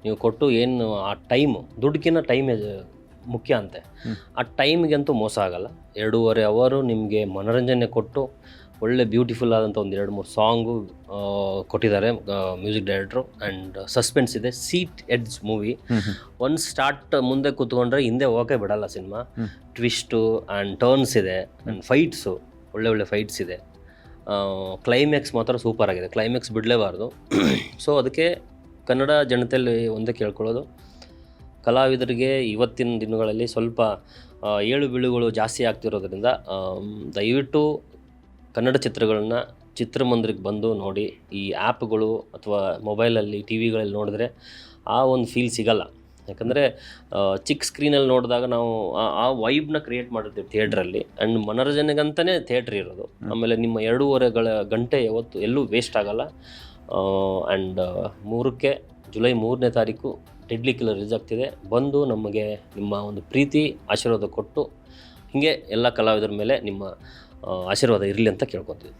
ನೀವು ಕೊಟ್ಟು ಏನು ಆ ಟೈಮು, ದುಡ್ಡಿಗಿನ್ನ ಟೈಮ್ ಮುಖ್ಯ ಅಂತೆ. ಆ ಟೈಮಿಗಂತೂ ಮೋಸ ಆಗಲ್ಲ. 2.5 ಅವರು ನಿಮಗೆ ಮನೋರಂಜನೆ ಕೊಟ್ಟು ಒಳ್ಳೆ ಬ್ಯೂಟಿಫುಲ್ ಆದಂಥ ಒಂದು 2-3 ಸಾಂಗು ಕೊಟ್ಟಿದ್ದಾರೆ ಮ್ಯೂಸಿಕ್ ಡೈರೆಕ್ಟ್ರು. ಆ್ಯಂಡ್ ಸಸ್ಪೆನ್ಸ್ ಇದೆ, ಸೀಟ್ ಎಡ್ಜ್ ಮೂವಿ. ಒಂದು ಸ್ಟಾರ್ಟ್ ಮುಂದೆ ಕೂತ್ಕೊಂಡ್ರೆ ಹಿಂದೆ ಹೋಗೋಕೆ ಬಿಡಲ್ಲ ಸಿನಿಮಾ. ಟ್ವಿಸ್ಟು ಆ್ಯಂಡ್ ಟರ್ನ್ಸ್ ಇದೆ, ಆ್ಯಂಡ್ ಫೈಟ್ಸು ಒಳ್ಳೆ ಫೈಟ್ಸ್ ಇದೆ. ಕ್ಲೈಮ್ಯಾಕ್ಸ್ ಮಾತ್ರ ಸೂಪರ್ ಆಗಿದೆ, ಕ್ಲೈಮ್ಯಾಕ್ಸ್ ಬಿಡಲೇಬಾರ್ದು. ಸೊ ಅದಕ್ಕೆ ಕನ್ನಡ ಜನತೆಯಲ್ಲಿ ಒಂದೇ ಕೇಳ್ಕೊಳ್ಳೋದು, ಕಲಾವಿದರಿಗೆ ಇವತ್ತಿನ ದಿನಗಳಲ್ಲಿ ಸ್ವಲ್ಪ ಏಳು ಬೀಳುಗಳು ಜಾಸ್ತಿ ಆಗ್ತಿರೋದ್ರಿಂದ ದಯವಿಟ್ಟು ಕನ್ನಡ ಚಿತ್ರಗಳನ್ನ ಚಿತ್ರಮಂದಿರಕ್ಕೆ ಬಂದು ನೋಡಿ. ಈ ಆ್ಯಪ್ಗಳು ಅಥವಾ ಮೊಬೈಲಲ್ಲಿ ಟಿ ವಿಗಳಲ್ಲಿ ನೋಡಿದ್ರೆ ಆ ಒಂದು ಫೀಲ್ ಸಿಗಲ್ಲ. ಯಾಕಂದರೆ ಚಿಕ್ಕ ಸ್ಕ್ರೀನಲ್ಲಿ ನೋಡಿದಾಗ ನಾವು ಆ ವೈಬ್ನ ಕ್ರಿಯೇಟ್ ಮಾಡಿರ್ತೀವಿ ಥಿಯೇಟ್ರಲ್ಲಿ. ಆ್ಯಂಡ್ ಮನೋರಂಜನೆಗಂತಲೇ ಥಿಯೇಟ್ರ್ ಇರೋದು. ಆಮೇಲೆ ನಿಮ್ಮ 2.5 ಗಂಟೆ ಯಾವತ್ತು ಎಲ್ಲೂ ವೇಸ್ಟ್ ಆಗಲ್ಲ. ಆ್ಯಂಡ್ ಜುಲೈ 3ನೇ ತಾರೀಕು ಡೆಡ್ಲಿ ಕಿಲ್ಲರ್ ರಿಲೀಸ್ ಆಗ್ತಿದೆ. ಬಂದು ನಮಗೆ ನಿಮ್ಮ ಒಂದು ಪ್ರೀತಿ ಆಶೀರ್ವಾದ ಕೊಟ್ಟು ಹೀಗೆ ಎಲ್ಲ ಕಲಾವಿದರ ಮೇಲೆ ನಿಮ್ಮ ಆಶೀರ್ವಾದ ಇರಲಿ ಅಂತ ಕೇಳ್ಕೊತೀವಿ.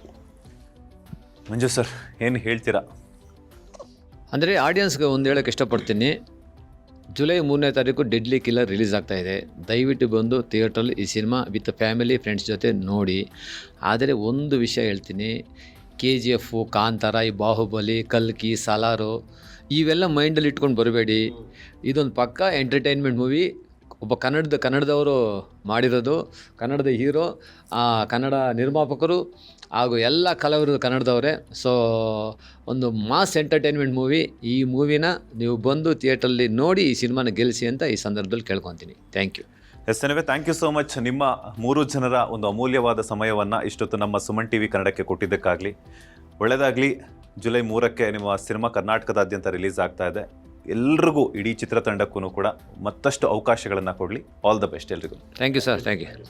ಮಂಜು ಸರ್ ಏನು ಹೇಳ್ತೀರಾ? ಅಂದರೆ ಆಡಿಯನ್ಸ್ಗೆ ಒಂದು ಹೇಳೋಕ್ಕೆ ಇಷ್ಟಪಡ್ತೀನಿ, ಜುಲೈ 3ನೇ ತಾರೀಕು ಡೆಡ್ಲಿ ಕಿಲ್ಲರ್ ರಿಲೀಸ್ ಆಗ್ತಾಯಿದೆ. ದಯವಿಟ್ಟು ಬಂದು ಥಿಯೇಟ್ರಲ್ಲಿ ಈ ಸಿನಿಮಾ ವಿತ್ ಫ್ಯಾಮಿಲಿ ಫ್ರೆಂಡ್ಸ್ ಜೊತೆ ನೋಡಿ. ಆದರೆ ಒಂದು ವಿಷಯ ಹೇಳ್ತೀನಿ, KGF, ಕಾಂತಾರ, ಈ ಬಾಹುಬಲಿ, ಕಲ್ಕಿ, ಸಲಾರು ಇವೆಲ್ಲ ಮೈಂಡಲ್ಲಿ ಇಟ್ಕೊಂಡು ಬರಬೇಡಿ. ಇದೊಂದು ಪಕ್ಕಾ ಎಂಟರ್ಟೈನ್ಮೆಂಟ್ ಮೂವಿ. ಒಬ್ಬ ಕನ್ನಡದವರು ಮಾಡಿರೋದು, ಕನ್ನಡದ ಹೀರೋ, ಕನ್ನಡ ನಿರ್ಮಾಪಕರು ಹಾಗೂ ಎಲ್ಲ ಕಲಾವಿದರು ಕನ್ನಡದವರೇ. ಸೊ ಒಂದು ಮಾಸ್ ಎಂಟರ್ಟೈನ್ಮೆಂಟ್ ಮೂವಿ. ಈ ಮೂವಿನ ನೀವು ಬಂದು ಥಿಯೇಟ್ರಲ್ಲಿ ನೋಡಿ ಈ ಸಿನಿಮಾನ ಗೆಲ್ಲಿಸಿ ಅಂತ ಈ ಸಂದರ್ಭದಲ್ಲಿ ಕೇಳ್ಕೊತೀನಿ. Thank you. Yes anyway, thank you so much. ನಿಮ್ಮ 3 ಜನರ ಒಂದು ಅಮೂಲ್ಯವಾದ ಸಮಯವನ್ನು ಇಷ್ಟೊತ್ತು ನಮ್ಮ ಸುಮನ್ TV ಕನ್ನಡಕ್ಕೆ ಕೊಟ್ಟಿದ್ದಕ್ಕಾಗಲಿ. ಒಳ್ಳೆಯದಾಗಲಿ. ಜುಲೈ 3ಕ್ಕೆ ನಿಮ್ಮ ಸಿನಿಮಾ ಕರ್ನಾಟಕದಾದ್ಯಂತ ರಿಲೀಸ್ ಆಗ್ತಾ ಇದೆ. ಎಲ್ರಿಗೂ, ಇಡೀ ಚಿತ್ರತಂಡಕ್ಕೂ ಕೂಡ ಮತ್ತಷ್ಟು ಅವಕಾಶಗಳನ್ನು ಕೊಡಲಿ. ಆಲ್ ದ ಬೆಸ್ಟ್ ಎಲ್ರಿಗೂ. Thank you sir. Thank you.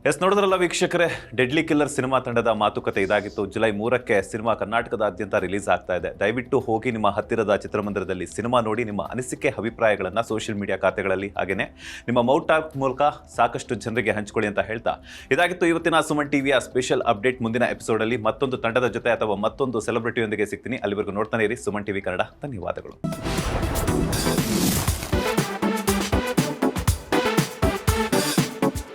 Yes, ನೋಡಿದ್ರಲ್ಲ ವೀಕ್ಷಕರೇ, ಡೆಡ್ಲಿ ಕಿಲ್ಲರ್ ಸಿನಿಮಾ ತಂಡದ ಮಾತುಕತೆ ಇದಾಗಿತ್ತು. ಜುಲೈ 3ಕ್ಕೆ ಸಿನಿಮಾ ಕರ್ನಾಟಕದಾದ್ಯಂತ ರಿಲೀಸ್ ಆಗ್ತಾ ಇದೆ. ದಯವಿಟ್ಟು ಹೋಗಿ ನಿಮ್ಮ ಹತ್ತಿರದ ಚಿತ್ರಮಂದಿರದಲ್ಲಿ ಸಿನಿಮಾ ನೋಡಿ ನಿಮ್ಮ ಅನಿಸಿಕೆ ಅಭಿಪ್ರಾಯಗಳನ್ನು ಸೋಷಿಯಲ್ ಮೀಡಿಯಾ ಖಾತೆಗಳಲ್ಲಿ ಹಾಗೆಯೇ ನಿಮ್ಮ ಮೌತ್ ಟಾಕ್ ಮೂಲಕ ಸಾಕಷ್ಟು ಜನರಿಗೆ ಹಂಚಿಕೊಳ್ಳಿ ಅಂತ ಹೇಳ್ತಾ, ಇದಾಗಿತ್ತು ಇವತ್ತಿನ ಸುಮನ್ ಟಿವಿಯ ಸ್ಪೆಷಲ್ ಅಪ್ಡೇಟ್. ಮುಂದಿನ ಎಪಿಸೋಡಲ್ಲಿ ಮತ್ತೊಂದು ತಂಡದ ಜೊತೆ ಅಥವಾ ಮತ್ತೊಂದು ಸೆಲೆಬ್ರಿಟಿಯೊಂದಿಗೆ ಸಿಗ್ತೀನಿ. ಅಲ್ಲಿವರೆಗೂ ನೋಡ್ತಾನೆ ಇರಿ ಸುಮನ್ TV ಕನ್ನಡ. ಧನ್ಯವಾದಗಳು.